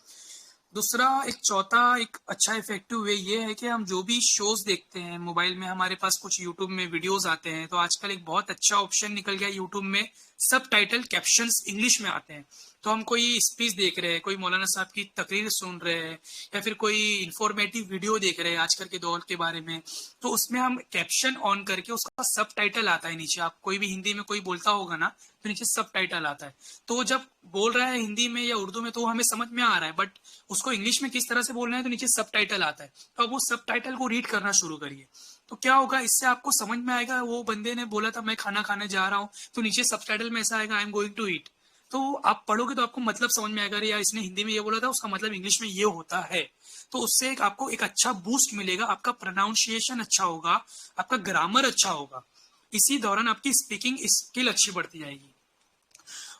Speaker 4: दूसरा एक चौथा एक अच्छा इफेक्टिव वे ये है कि हम जो भी शोज देखते हैं मोबाइल में, हमारे पास कुछ यूट्यूब में वीडियोस आते हैं, तो आजकल एक बहुत अच्छा ऑप्शन निकल गया यूट्यूब में, सब टाइटल कैप्शंस इंग्लिश में आते हैं। तो हम कोई स्पीच देख रहे हैं, कोई मौलाना साहब की तकरीर सुन रहे हैं, या फिर कोई इंफॉर्मेटिव वीडियो देख रहे हैं आजकल के दौर के बारे में, तो उसमें हम कैप्शन ऑन करके उसका सब टाइटल आता है नीचे। आप कोई भी हिंदी में कोई बोलता होगा ना तो नीचे सब टाइटल आता है, तो वो जब बोल रहा है हिंदी में या उर्दू में तो हमें समझ में आ रहा है, बट उसको इंग्लिश में किस तरह से बोलना है तो नीचे सब टाइटल आता है। तो अब वो सब टाइटल को रीड करना शुरू करिए, तो क्या होगा, इससे आपको समझ में आएगा। वो बंदे ने बोला था मैं खाना खाने जा रहा हूँ, तो नीचे सब टाइटल में ऐसा आएगा I am going to eat. तो आप पढ़ोगे तो आपको मतलब समझ में आएगा, यार इसने हिंदी में ये बोला था, उसका मतलब इंग्लिश में ये होता है। तो उससे एक आपको एक अच्छा बूस्ट मिलेगा, आपका प्रोनाउंसिएशन अच्छा होगा, आपका ग्रामर अच्छा होगा, इसी दौरान आपकी स्पीकिंग स्किल अच्छी बढ़ती जाएगी।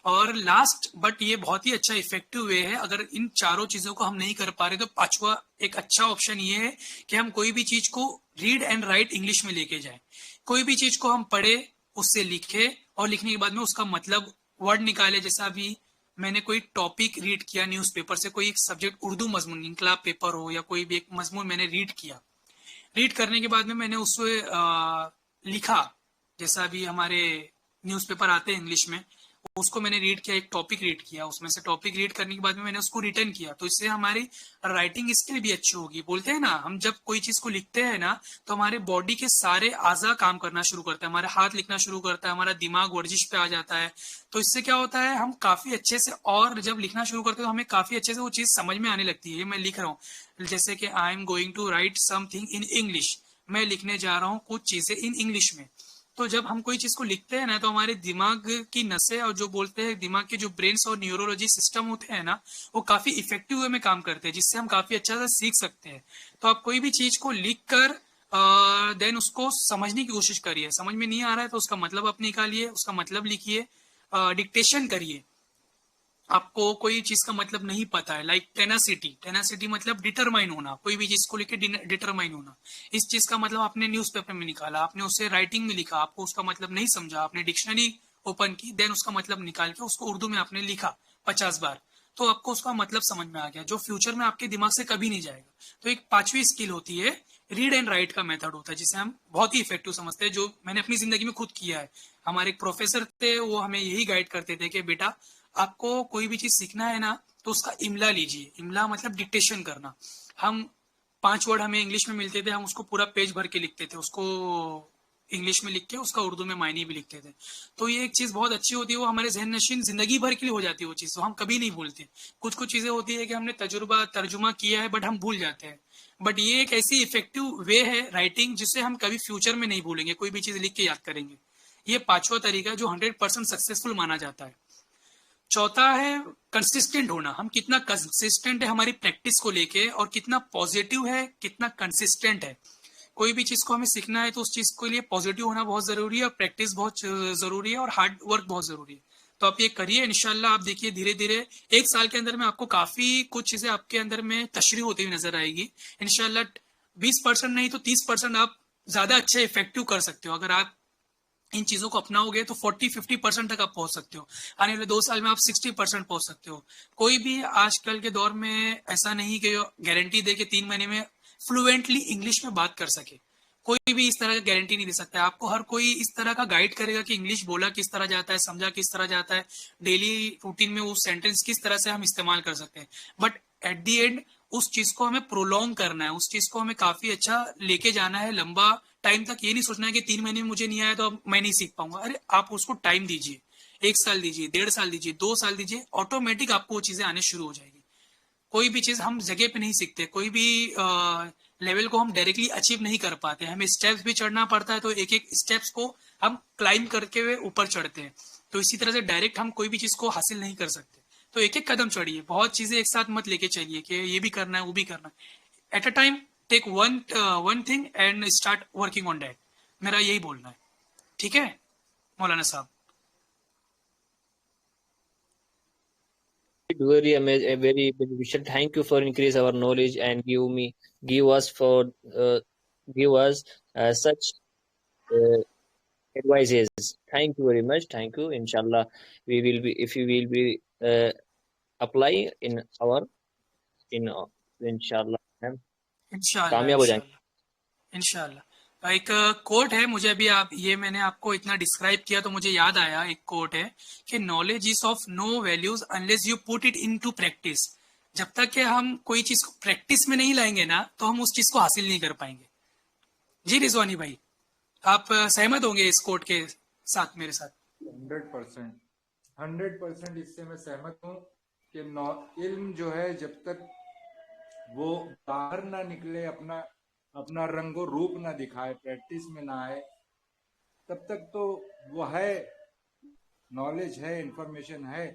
Speaker 4: और लास्ट बट ये बहुत ही अच्छा इफेक्टिव वे है, अगर इन चारों चीजों को हम नहीं कर पा रहे तो पांचवा एक अच्छा ऑप्शन ये है कि हम कोई भी चीज को रीड एंड राइट इंग्लिश में लेके जाए। कोई भी चीज को हम पढ़े, उससे लिखे, और लिखने के बाद में उसका मतलब वर्ड निकाले। जैसा अभी मैंने कोई टॉपिक रीड किया न्यूज़पेपर से, कोई एक सब्जेक्ट उर्दू मजमून, इनकलाब पेपर हो या कोई भी एक मजमून मैंने रीड किया, रीड करने के बाद में मैंने उससे लिखा, जैसा अभी हमारे न्यूज़पेपर आते हैं इंग्लिश में, उसको मैंने रीड किया, एक टॉपिक रीड किया, उसमें से टॉपिक रीड करने के बाद में मैंने उसको रिटर्न किया, तो इससे हमारी राइटिंग स्किल भी अच्छी होगी। बोलते हैं ना, हम जब कोई चीज को लिखते हैं ना तो हमारे बॉडी के सारे आज़ा काम करना शुरू करते हैं, हमारे हाथ लिखना शुरू करता है, हमारा दिमाग वर्जिश पे आ जाता है। तो इससे क्या होता है, हम काफी अच्छे से, और जब लिखना शुरू करते हैं तो हमें काफी अच्छे से वो चीज समझ में आने लगती है। मैं लिख रहा हूँ, जैसे कि I am going to write something in English, मैं लिखने जा रहा हूँ कुछ चीजें इन इंग्लिश में, तो जब हम कोई चीज को लिखते हैं ना, तो हमारे दिमाग की नसें और जो बोलते हैं दिमाग के जो ब्रेन्स और न्यूरोलॉजी सिस्टम होते हैं ना, वो काफी इफेक्टिव वे में काम करते हैं, जिससे हम काफी अच्छा से सीख सकते हैं। तो आप कोई भी चीज को लिख कर देन उसको समझने की कोशिश करिए। समझ में नहीं आ रहा है तो उसका मतलब आप निकालिए, उसका मतलब लिखिए, डिक्टेशन करिए। आपको कोई चीज का मतलब नहीं पता है, लाइक टेनासिटी मतलब डिटरमाइन होना, कोई भी चीज को लेकर डिटरमाइन होना। इस चीज का मतलब आपने न्यूज़पेपर में निकाला, आपने उसे राइटिंग में लिखा, आपको उसका मतलब नहीं समझा, आपने डिक्शनरी ओपन की, देन उसका मतलब निकाल के उसको उर्दू में आपने लिखा 50 बार, तो आपको उसका मतलब समझ में आ गया, जो फ्यूचर में आपके दिमाग से कभी नहीं जाएगा। तो एक 5वीं स्किल होती है रीड एंड राइट का मेथड होता है, जिसे हम बहुत ही इफेक्टिव समझते हैं, जो मैंने अपनी जिंदगी में खुद किया है। हमारे एक प्रोफेसर थे, वो हमें यही गाइड करते थे कि बेटा आपको कोई भी चीज सीखना है ना, तो उसका इमला लीजिए। इमला मतलब डिक्टेशन करना। हम 5 वर्ड हमें इंग्लिश में मिलते थे, हम उसको पूरा पेज भर के लिखते थे, उसको इंग्लिश में लिख के उसका उर्दू में मायने भी लिखते थे। तो ये एक चीज बहुत अच्छी होती है, वो हमारे जहन नशीन जिंदगी भर के लिए हो जाती है वो चीज, तो हम कभी नहीं भूलते। कुछ कुछ चीजें होती है कि हमने तर्जुमा किया है बट हम भूल जाते हैं। बट ये एक ऐसी इफेक्टिव वे है राइटिंग, जिसे हम कभी फ्यूचर में नहीं भूलेंगे, कोई भी चीज लिख के याद करेंगे। ये 5वां तरीका जो 100% सक्सेसफुल माना जाता है। चौथा है कंसिस्टेंट होना। हम कितना कंसिस्टेंट है हमारी प्रैक्टिस को लेके, और कितना पॉजिटिव है, कितना कंसिस्टेंट है। कोई भी चीज को हमें सीखना है तो उस चीज के लिए पॉजिटिव होना बहुत जरूरी है, और प्रैक्टिस बहुत जरूरी है, और हार्ड वर्क बहुत जरूरी है। तो आप ये करिए, इंशाल्लाह आप देखिए धीरे धीरे 1 साल के अंदर में आपको काफी कुछ चीजें आपके अंदर में तशरी होती हुई नजर आएगी। इंशाल्लाह 20% नहीं तो 30% आप ज्यादा अच्छे इफेक्टिव कर सकते हो। अगर आप इन चीजों को अपनाओगे तो 40-50% तक आप पहुंच सकते हो। आने वाले 2 साल में आप 60% पहुंच सकते हो। कोई भी आजकल के दौर में ऐसा नहीं कि गारंटी दे के 3 महीने में फ्लुएंटली इंग्लिश में बात कर सके। कोई भी इस तरह का गारंटी नहीं दे सकता है। आपको हर कोई इस तरह का गाइड करेगा कि इंग्लिश बोला किस तरह जाता है, समझा किस तरह जाता है, डेली रूटीन में वो सेंटेंस किस तरह से हम इस्तेमाल कर सकते हैं। बट एट दी एंड उस चीज को हमें प्रोलॉन्ग करना है, उस चीज को हमें काफी अच्छा लेके जाना है लंबा टाइम तक। ये नहीं सोचना है कि 3 महीने में मुझे नहीं आया तो अब मैं नहीं सीख पाऊंगा। अरे आप उसको टाइम दीजिए, 1 साल दीजिए, 1.5 साल दीजिए, 2 साल दीजिए, ऑटोमेटिक आपको वो चीजें आने शुरू हो जाएगी। कोई भी चीज हम जगह पे नहीं सीखते, कोई भी लेवल को हम डायरेक्टली अचीव नहीं कर पाते, हमें स्टेप्स भी चढ़ना पड़ता है। तो एक एक स्टेप्स को हम क्लाइम करके हुए ऊपर चढ़ते हैं। तो इसी तरह से डायरेक्ट हम कोई भी चीज को हासिल नहीं कर सकते। तो एक एक कदम चढ़िए, बहुत चीजें एक साथ मत लेके चलिए कि ये भी करना है वो भी करना है। At a time take one thing and start working on that. मेरा यही बोलना है। ठीक है मौलाना साहब?
Speaker 2: Very beneficial. Thank you for increase our knowledge and give us such uh, advices. Thank you very much. Thank you. Inshallah, we will be if we will be apply in inshallah हम
Speaker 4: इंशाल्लाह
Speaker 2: कामयाब हो जाएंगे।
Speaker 4: इंशाल्लाह इंशाल्लाह। एक quote है, मुझे अभी आप ये मैंने आपको इतना डिस्क्राइब किया तो मुझे याद आया, एक कोट है कि knowledge is of no values unless you put it into practice. जब तक कि हम कोई चीज को प्रैक्टिस में नहीं लाएंगे ना, तो हम उस चीज को हासिल नहीं कर पाएंगे। जी रिजवानी भाई, आप सहमत होंगे इस कोट के साथ मेरे साथ?
Speaker 1: 100% इससे मैं सहमत हूँ कि इल्म जो है जब तक वो बाहर ना निकले, अपना रंगो रूप ना दिखाए, प्रैक्टिस में ना आए, तब तक तो वो है, नॉलेज है, इंफॉर्मेशन है,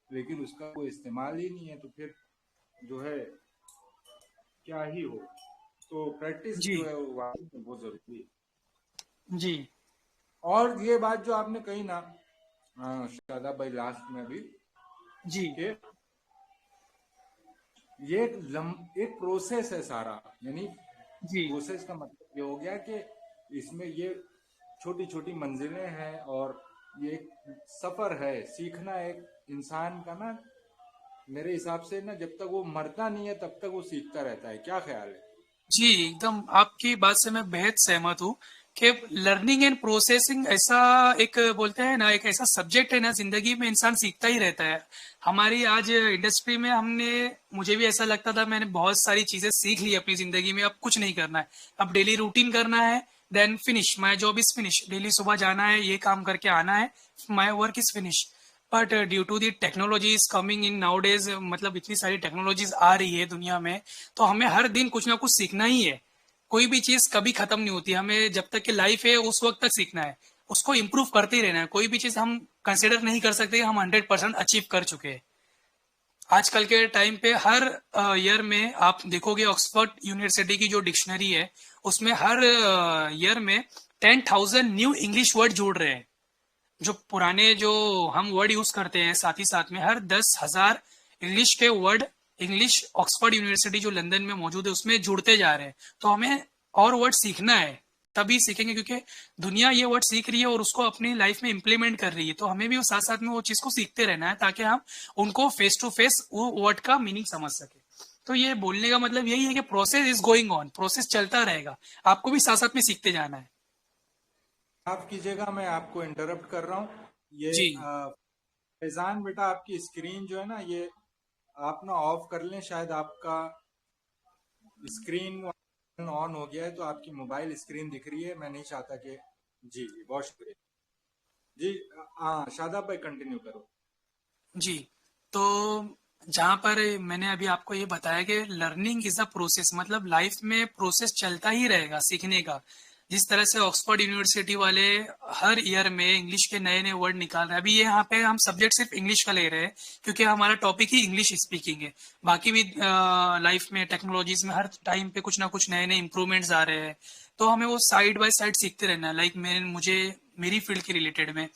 Speaker 1: लेकिन उसका कोई इस्तेमाल ही नहीं है, तो फिर जो है क्या ही हो। तो प्रैक्टिस जो है वो बहुत जरूरी है
Speaker 4: जी।
Speaker 1: और ये बात जो आपने कही ना शादाब भाई लास्ट में भी
Speaker 4: जी
Speaker 1: कि ये एक प्रोसेस है सारा, यानी
Speaker 4: जी
Speaker 1: प्रोसेस का मतलब ये हो गया कि इसमें ये छोटी छोटी मंजिलें हैं और ये एक सफर है। सीखना एक इंसान का ना, मेरे हिसाब से ना, जब तक वो मरता नहीं है तब तक वो सीखता रहता है। क्या ख्याल है?
Speaker 4: जी, एकदम आपकी बात से मैं बेहद सहमत हूँ कि लर्निंग एंड प्रोसेसिंग ऐसा एक बोलते हैं ना, एक ऐसा सब्जेक्ट है ना, जिंदगी में इंसान सीखता ही रहता है। हमारी आज इंडस्ट्री में मुझे भी ऐसा लगता था, मैंने बहुत सारी चीजें सीख ली अपनी जिंदगी में, अब कुछ नहीं करना है, अब डेली रूटीन करना है, then finish, my job is finish, daily सुबह जाना है, ये काम करके आना है, my work is finish. But due to the technologies coming in nowadays, मतलब इतनी सारी टेक्नोलॉजीज आ रही है दुनिया में, तो हमें हर दिन कुछ ना कुछ सीखना ही है। कोई भी चीज कभी खत्म नहीं होती, हमें जब तक कि लाइफ है उस वक्त तक सीखना है। उसको इम्प्रूव करते ही रहना है। कोई भी चीज हम कंसिडर नहीं कर सकते कि हम 100% अचीव कर चुके हैं। आजकल के टाइम पे हर ईयर में आप देखोगे ऑक्सफोर्ड यूनिवर्सिटी की जो डिक्शनरी है उसमें हर ईयर में 10,000 न्यू इंग्लिश वर्ड जुड़ रहे हैं। जो पुराने जो हम वर्ड यूज करते हैं साथ ही साथ में हर 10,000 इंग्लिश के वर्ड इंग्लिश ऑक्सफोर्ड यूनिवर्सिटी जो लंदन में मौजूद है उसमें जुड़ते जा रहे हैं। तो हमें और वर्ड सीखना है, तभी सीखेंगे क्योंकि दुनिया ये वर्ड सीख रही है और उसको अपनी लाइफ में इम्प्लीमेंट कर रही है। तो हमें भी साथ साथ में वो चीज को सीखते रहना है ताकि हम उनको फेस टू फेस वो वर्ड का मीनिंग समझ सके। तो ये बोलने का मतलब यही है कि process is going on, process चलता रहेगा, आपको भी साथ साथ में सीखते जाना है।
Speaker 1: माफ कीजिएगा, मैं आपको इंटरप्ट कर रहा हूँ। ये
Speaker 4: जी
Speaker 1: फैजान बेटा, आपकी स्क्रीन जो है ना, ये आप ना ऑफ कर लें। शायद आपका स्क्रीन ऑन हो गया है तो आपकी मोबाइल स्क्रीन दिख रही है। मैं नहीं चाहता कि जी जी बहुत शुक्रिया जी। हाँ शादाब भाई कंटिन्यू करो।
Speaker 4: जी, तो जहाँ पर मैंने अभी आपको ये बताया कि लर्निंग इज अ प्रोसेस, मतलब लाइफ में प्रोसेस चलता ही रहेगा सीखने का। जिस तरह से ऑक्सफोर्ड यूनिवर्सिटी वाले हर ईयर में इंग्लिश के नए नए वर्ड निकाल रहे हैं। अभी ये यहाँ पे हम सब्जेक्ट सिर्फ इंग्लिश का ले रहे हैं क्योंकि हमारा टॉपिक ही इंग्लिश स्पीकिंग है। बाकी भी लाइफ में टेक्नोलॉजीज में हर टाइम पे कुछ ना कुछ नए नए इंप्रूवमेंट्स आ रहे हैं। तो हमें वो साइड बाय साइड सीखते रहना है। लाइक मुझे मेरी फील्ड के रिलेटेड में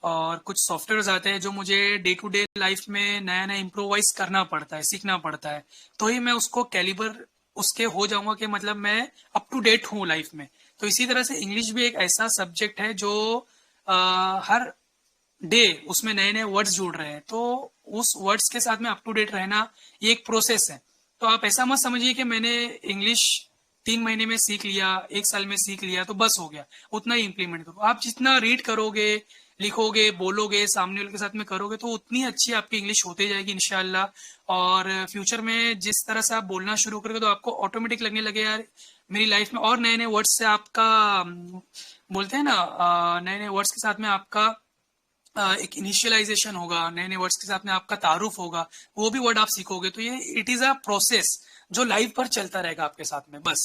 Speaker 4: और कुछ सॉफ्टवेयर आते हैं जो मुझे डे टू डे लाइफ में नया नया इम्प्रोवाइज करना पड़ता है, सीखना पड़ता है। तो ही मैं उसको कैलिबर उसके हो जाऊंगा कि मतलब मैं अप टू डेट हूँ लाइफ में। तो इसी तरह से इंग्लिश भी एक ऐसा सब्जेक्ट है जो हर डे उसमें नए नए वर्ड्स जुड़ रहे हैं। तो उस वर्ड्स के साथ में अप टू डेट रहना ये एक प्रोसेस है। तो आप ऐसा मत समझिए कि मैंने इंग्लिश 3 महीने में सीख लिया, 1 साल में सीख लिया तो बस हो गया, उतना ही इम्प्लीमेंट करो। आप जितना रीड करोगे, लिखोगे, बोलोगे, सामने वाले के साथ में करोगे तो उतनी अच्छी आपकी इंग्लिश होती जाएगी इंशाल्लाह। और फ्यूचर में जिस तरह से आप बोलना शुरू करोगे तो आपको ऑटोमेटिक लगने लगे यार मेरी लाइफ में और नए नए वर्ड्स से आपका बोलते हैं ना, नए नए वर्ड्स के साथ में आपका एक इनिशियलाइजेशन होगा, नए नए वर्ड्स के साथ में आपका तारुफ होगा, वो भी वर्ड आप सीखोगे। तो ये इट इज अ प्रोसेस जो लाइफ पर चलता रहेगा आपके साथ में बस।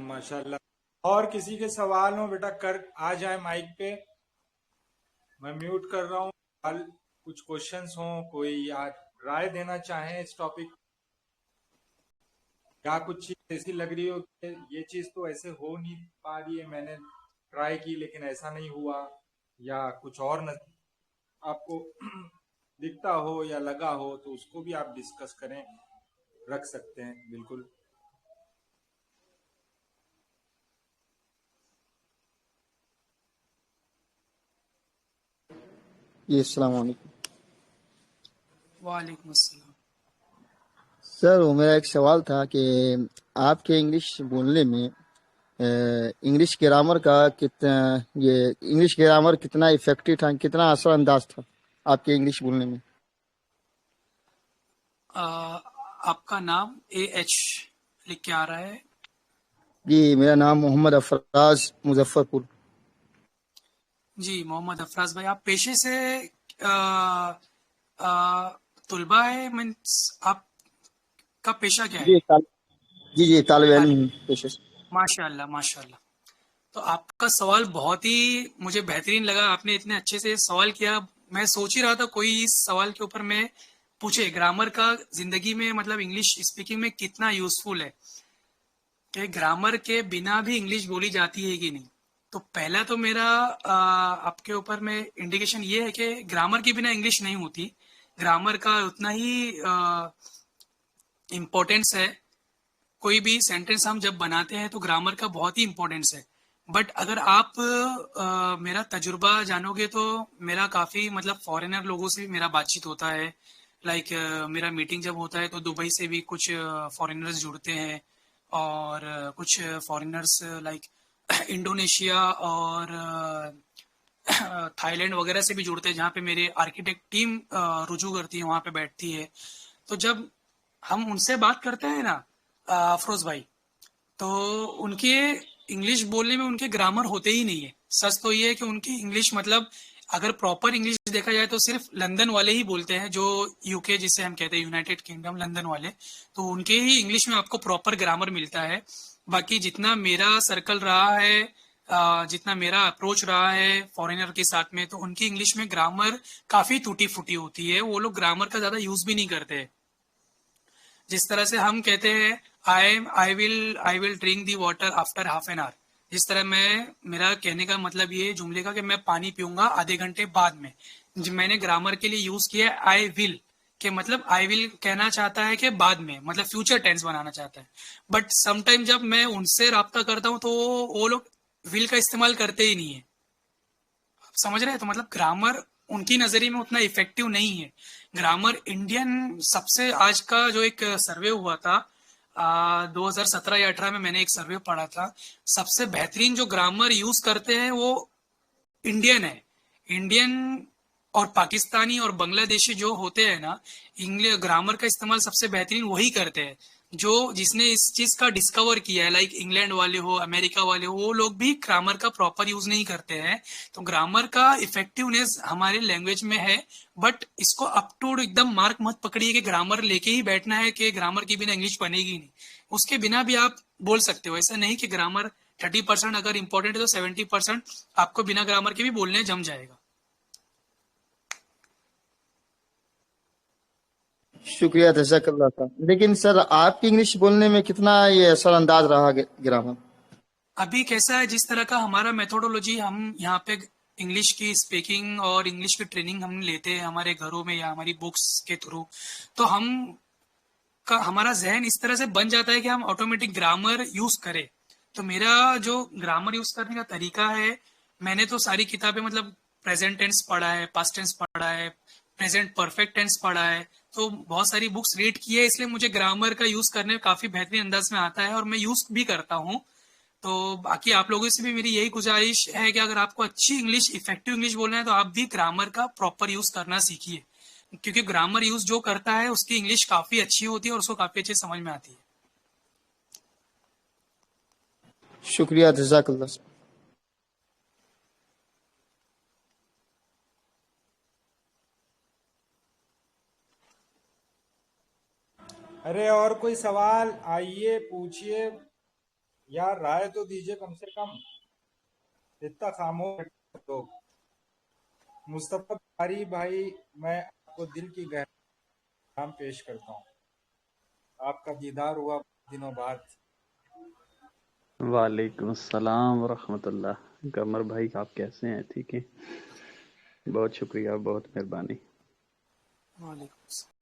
Speaker 1: माशाल्लाह। और किसी के सवाल हो बेटा कर आ जाए माइक पे। मैं म्यूट कर रहा हूँ। कल कुछ क्वेश्चंस हो, कोई आज राय देना चाहे इस टॉपिक, या कुछ चीज ऐसी लग रही हो कि ये चीज तो ऐसे हो नहीं पा रही है, मैंने ट्राई की लेकिन ऐसा नहीं हुआ, या कुछ और न आपको दिखता हो या लगा हो तो उसको भी आप डिस्कस करें, रख सकते हैं बिल्कुल।
Speaker 3: जी अस्सलाम वालेकुम।
Speaker 4: वालेकुम अस्सलाम।
Speaker 3: सर वो मेरा एक सवाल था कि आपके इंग्लिश बोलने में इंग्लिश ग्रामर का कितना, ये इंग्लिश ग्रामर कितना इफेक्टिव था, कितना असरअंदाज था आपके इंग्लिश बोलने में?
Speaker 4: आपका नाम AH लिख के आ रहा है?
Speaker 3: जी मेरा नाम मोहम्मद अफराज, मुजफ्फरपुर।
Speaker 4: जी मोहम्मद अफराज भाई, आप पेशे से तुलबा है, मीन्स आपका पेशा क्या है?
Speaker 3: जी तालिब इल्म हूँ पेशे से।
Speaker 4: माशाल्लाह माशाल्लाह। तो आपका सवाल बहुत ही मुझे बेहतरीन लगा, आपने इतने अच्छे से सवाल किया। मैं सोच ही रहा था कोई इस सवाल के ऊपर मैं पूछे ग्रामर का जिंदगी में मतलब इंग्लिश स्पीकिंग में कितना यूजफुल है, कि ग्रामर के बिना भी इंग्लिश बोली जाती है कि नहीं। तो पहला तो मेरा आपके ऊपर में इंडिकेशन ये है कि ग्रामर के बिना इंग्लिश नहीं होती। ग्रामर का उतना ही इम्पोर्टेंस है। कोई भी सेंटेंस हम जब बनाते हैं तो ग्रामर का बहुत ही इम्पोर्टेंस है। बट अगर आप मेरा तजुर्बा जानोगे तो मेरा काफ़ी मतलब फॉरेनर लोगों से मेरा बातचीत होता है। लाइक मेरा मीटिंग जब होता है तो दुबई से भी कुछ फॉरेनर्स जुड़ते हैं और कुछ फॉरेनर्स लाइक इंडोनेशिया और थाईलैंड वगैरह से भी जुड़ते हैं, जहाँ पे मेरे आर्किटेक्ट टीम रुजू करती है, वहाँ पे बैठती है। तो जब हम उनसे बात करते हैं ना अफरोज भाई, तो उनके इंग्लिश बोलने में उनके ग्रामर होते ही नहीं है। सच तो ये है कि उनकी इंग्लिश मतलब अगर प्रॉपर इंग्लिश देखा जाए तो सिर्फ लंदन वाले ही बोलते हैं, जो यूके जिसे हम कहते हैं यूनाइटेड किंगडम, लंदन वाले। तो उनके ही इंग्लिश में आपको प्रॉपर ग्रामर मिलता है। बाकी जितना मेरा सर्कल रहा है, जितना मेरा अप्रोच रहा है फॉरेनर के साथ में, तो उनकी इंग्लिश में ग्रामर काफी टूटी फूटी होती है। वो लोग ग्रामर का ज्यादा यूज भी नहीं करते। जिस तरह से हम कहते हैं I will drink the water after half an our, जिस तरह मेरा कहने का मतलब ये जुमले का कि मैं पानी पीऊंगा आधे घंटे बाद में, मैंने ग्रामर के लिए यूज किया है आई विल, के मतलब आई विल कहना चाहता है कि बाद में, मतलब फ्यूचर टेंस बनाना चाहता है। बट समटाइम जब मैं उनसे राब्ता करता हूँ तो वो लोग विल का इस्तेमाल करते ही नहीं है। समझ रहे हैं? तो मतलब ग्रामर उनकी नजरिए में उतना इफेक्टिव नहीं है। ग्रामर इंडियन सबसे, आज का जो एक सर्वे हुआ था 2017 या 18 में, मैंने एक सर्वे पढ़ा था, सबसे बेहतरीन जो ग्रामर यूज करते हैं वो इंडियन है। इंडियन और पाकिस्तानी और बांग्लादेशी जो होते हैं ना, इंग्लिश ग्रामर का इस्तेमाल सबसे बेहतरीन वही करते हैं, जो जिसने इस चीज का डिस्कवर किया है। लाइक इंग्लैंड वाले हो, अमेरिका वाले हो, वो लोग भी ग्रामर का प्रॉपर यूज नहीं करते हैं। तो ग्रामर का इफेक्टिवनेस हमारे लैंग्वेज में है, बट इसको अप टू एकदम मार्क मत पकड़िए कि ग्रामर लेके ही बैठना है कि ग्रामर के बिना इंग्लिश बनेगी नहीं। उसके बिना भी आप बोल सकते हो। ऐसा नहीं कि ग्रामर 30% अगर इंपॉर्टेंट है तो 70% आपको बिना ग्रामर के भी बोलने जम जाएगा।
Speaker 3: शुक्रिया, जज़ाकल्लाह था। लेकिन सर आपकी इंग्लिश बोलने में कितना ये असरअंदाज रहा ग्रामर?
Speaker 4: अभी कैसा है, जिस तरह का हमारा मेथोडोलॉजी, हम यहाँ पे इंग्लिश की स्पीकिंग और इंग्लिश की ट्रेनिंग हम लेते हैं हमारे घरों में या हमारी बुक्स के थ्रू, तो हमारा जहन इस तरह से बन जाता है कि हम ऑटोमेटिक ग्रामर यूज करें। तो मेरा जो ग्रामर यूज करने का तरीका है, मैंने तो सारी किताबें, मतलब प्रेजेंट टेंस पढ़ा है, पास्ट टेंस पढ़ा है, प्रेजेंट परफेक्ट टेंस पढ़ा है, तो बहुत सारी बुक्स रीड की है, इसलिए मुझे ग्रामर का यूज करने में काफी बेहतरीन अंदाज में आता है और मैं यूज भी करता हूँ। तो बाकी आप लोगों से भी मेरी यही गुजारिश है कि अगर आपको अच्छी इंग्लिश, इफेक्टिव इंग्लिश बोलना है, तो आप भी ग्रामर का प्रॉपर यूज करना सीखिए, क्योंकि ग्रामर यूज जो करता है उसकी इंग्लिश काफी अच्छी होती है और उसको काफी अच्छे समझ में आती है।
Speaker 3: शुक्रिया, जज़ाकल्लाह।
Speaker 1: अरे और कोई सवाल? आइए पूछिए यार, राय तो दीजिए कम से कम। इतना खामोश लोग। मुस्तफा बुखारी भाई, मैं आपको दिल की गहराई पेश करता हूँ। आपका दीदार हुआ दिनों बाद।
Speaker 5: वालेकुम अस्सलाम वरहमतुल्लाह। कमर भाई आप कैसे हैं? ठीक है, बहुत शुक्रिया, बहुत मेहरबानी।
Speaker 4: वालेकुम सलाम।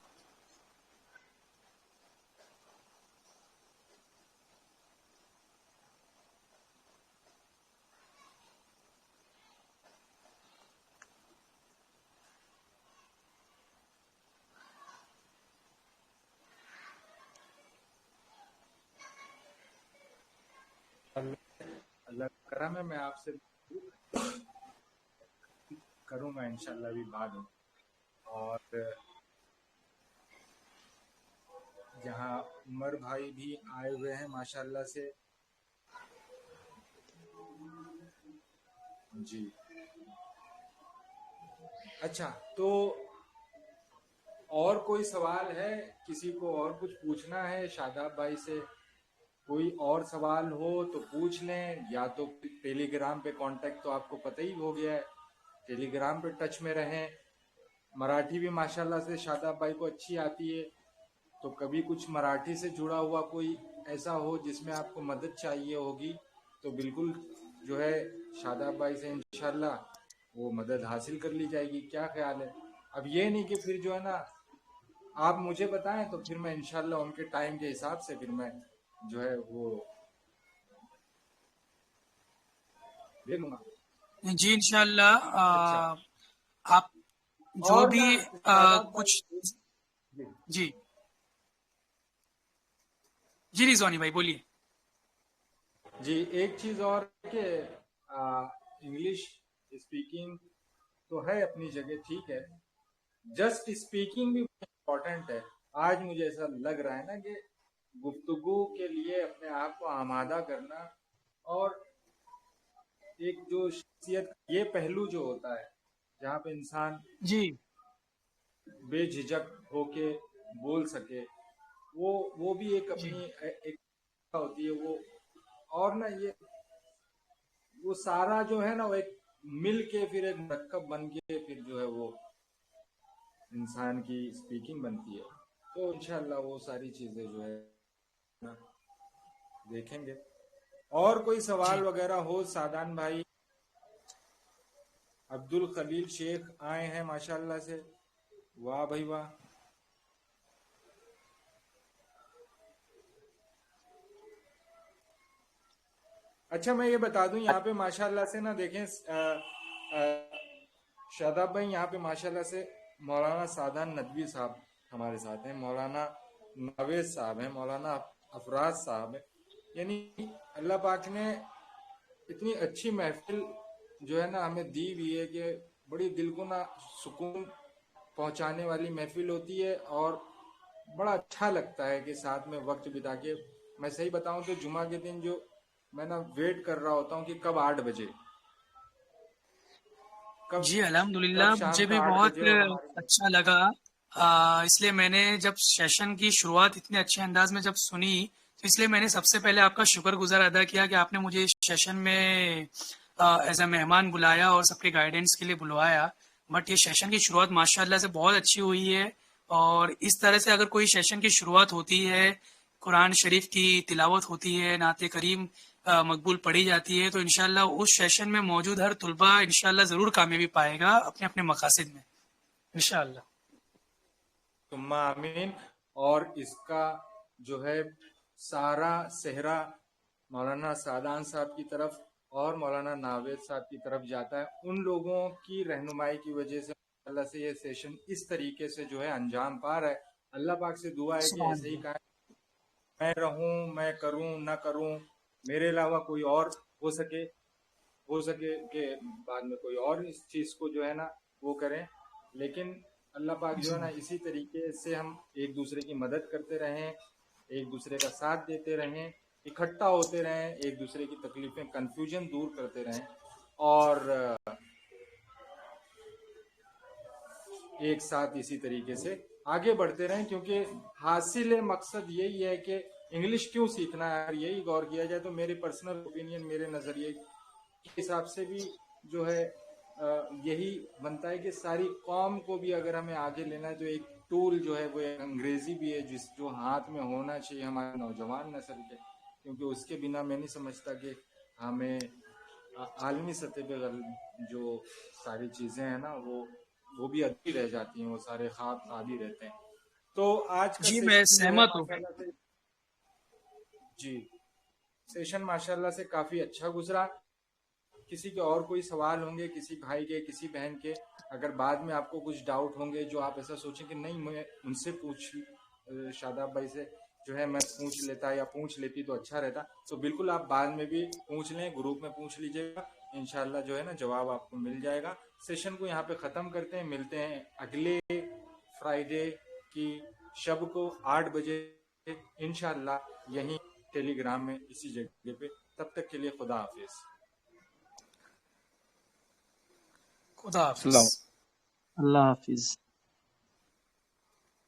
Speaker 1: अल्लाह करम है, मैं आपसे करूंगा इंशाल्लाह भी बाद में। और जहाँ उमर भाई भी आए हुए हैं माशाल्लाह से जी। अच्छा, तो और कोई सवाल है? किसी को और कुछ पूछना है शादाब भाई से? कोई और सवाल हो तो पूछ लें, या तो टेलीग्राम पे कांटेक्ट तो आपको पता ही हो गया है, टेलीग्राम पे टच में रहें। मराठी भी माशाल्लाह से शादाब भाई को अच्छी आती है, तो कभी कुछ मराठी से जुड़ा हुआ कोई ऐसा हो जिसमें आपको मदद चाहिए होगी, तो बिल्कुल जो है शादाब भाई से इंशाल्लाह वो मदद हासिल कर ली जाएगी। क्या ख्याल है? अब ये नहीं कि फिर जो है ना आप मुझे बताएं तो फिर मैं इंशाल्लाह उनके टाइम के हिसाब से फिर मैं जो है वो दे दूंगा।
Speaker 4: जी इंशाल्लाह।
Speaker 1: अच्छा,
Speaker 4: आप जो
Speaker 1: और
Speaker 4: भी
Speaker 1: ना शादाब
Speaker 4: कुछ,
Speaker 1: भाई जी
Speaker 4: जी जी रिजवानी भाई बोलिए।
Speaker 1: जी, एक चीज और कि इंग्लिश स्पीकिंग तो है अपनी जगह, ठीक है, जस्ट स्पीकिंग भी इम्पोर्टेंट है। आज मुझे ऐसा लग रहा है ना कि गुफ्तगू के लिए अपने आप को आमादा करना, और एक जो शख्सियत ये पहलू जो होता है जहाँ पे इंसान
Speaker 4: जी
Speaker 1: बेझिझक होके बोल सके, वो भी एक
Speaker 4: जी
Speaker 1: अपनी एक होती है। वो और ना ये वो सारा जो है ना वो एक मिल के फिर एक मरकब बन के फिर जो है वो इंसान की स्पीकिंग बनती है। तो इंशाल्लाह वो सारी चीजें जो है ना देखेंगे। और कोई
Speaker 4: जी
Speaker 1: सवाल वगैरह हो सादान भाई? अब्दुल खलील शेख आए हैं माशाल्लाह से, वाह भाई वाह। अच्छा मैं ये बता दूं यहाँ पे माशाल्लाह से ना देखें शादाब भाई, यहाँ पे माशाल्लाह से मौलाना सादान नदवी साहब हमारे साथ हैं, मौलाना नावेद साहब हैं, मौलाना अफराज साहब हैं। यानी अल्लाह पाक ने इतनी अच्छी महफिल जो है ना हमें दी हुई है कि बड़ी दिल को ना सुकून पहुंचाने वाली महफिल होती है और बड़ा अच्छा लगता है कि साथ में वक्त बिता के। मैं सही बताऊं तो जुमा के दिन जो मैं ना वेट कर रहा होता हूँ कि कब 8 बजे, कब
Speaker 4: जी अल्हम्दुलिल्लाह,
Speaker 1: कब शाम
Speaker 4: मुझे
Speaker 1: का
Speaker 4: भी
Speaker 1: 8
Speaker 4: बहुत
Speaker 1: बजे और हमारी।
Speaker 4: अच्छा लगा। इसलिए मैंने जब सेशन की शुरुआत इतने अच्छे अंदाज में जब सुनी, तो इसलिए मैंने सबसे पहले आपका शुक्रगुजार अदा किया कि आपने मुझे इस सेशन में एज अ मेहमान बुलाया और सबके गाइडेंस के लिए बुलवाया। बट ये सेशन की शुरुआत माशाल्लाह से बहुत अच्छी हुई है, और इस तरह से अगर कोई सेशन की शुरुआत होती है, कुरान शरीफ की तिलावत होती है, नाते करीम मकबूल पढ़ी जाती है, तो इंशाल्लाह उस सेशन में मौजूद हर तुलबा इंशाल्लाह ज़रूर कामयाबी पाएगा अपने अपने मकासद में, इंशाल्लाह।
Speaker 1: तुम्मा आमीन। और इसका जो है सारा सेहरा मौलाना सादान साहब की तरफ और मौलाना नावेद साहब की तरफ जाता है। उन लोगों की रहनुमाई की वजह से अल्लाह से ये सेशन इस तरीके से जो है अंजाम पा रहा है। अल्लाह पाक से दुआ है कि
Speaker 4: सुभान
Speaker 1: ऐसे ही
Speaker 4: अल्लाह।
Speaker 1: का मैं रहूं, मैं करूं ना करूं, मेरे अलावा कोई और हो सके कि बाद में कोई और इस चीज को जो है ना वो करें। लेकिन अल्लाह पाक जो
Speaker 4: जी
Speaker 1: है ना इसी तरीके से हम एक दूसरे की मदद करते रहें, एक दूसरे का साथ देते रहें, इकट्ठा होते रहें, एक दूसरे की तकलीफें कंफ्यूजन दूर करते रहें और एक साथ इसी तरीके से आगे बढ़ते रहें। क्योंकि हासिल मकसद यही है कि इंग्लिश क्यों सीखना है, यही गौर किया जाए तो मेरे पर्सनल ओपिनियन, मेरे नज़रिए के हिसाब से भी जो है यही बनता है कि सारी कौम को भी अगर हमें आगे लेना है तो एक टूल जो है वो एक अंग्रेजी भी है जो हाथ में होना चाहिए हमारे नौजवान नस्ल के। क्योंकि उसके बिना मैं नहीं समझता कि हमें आलमी सतह पे जो सारी चीज़ें हैं ना वो भी अधूरी रह जाती हैं, वो सारे ख्वाब ही रहते हैं। तो आज का
Speaker 4: जी, मैं
Speaker 1: सेशन जो है
Speaker 4: सहमत हूँ।
Speaker 1: माशाल्लाह से, जी सेशन माशाल्लाह से काफी अच्छा गुजरा। किसी के और कोई सवाल होंगे, किसी भाई के, किसी बहन के, अगर बाद में आपको कुछ डाउट होंगे जो आप ऐसा सोचें कि नहीं मैं उनसे शादाब भाई से जो है मैं पूछ लेता या पूछ लेती तो अच्छा रहता, तो बिल्कुल आप बाद में भी पूछ लें, ग्रुप में पूछ लीजिएगा, इंशाल्लाह जो है ना जवाब आपको मिल जाएगा। सेशन को यहाँ पे ख़त्म करते हैं, मिलते हैं अगले फ्राइडे की शब को 8 बजे इंशाल्लाह यहीं टेलीग्राम में इसी जगह पे। तब तक के लिए खुदा हाफिज।
Speaker 4: खुदा हाफिज।
Speaker 5: अल्लाह हाफिज।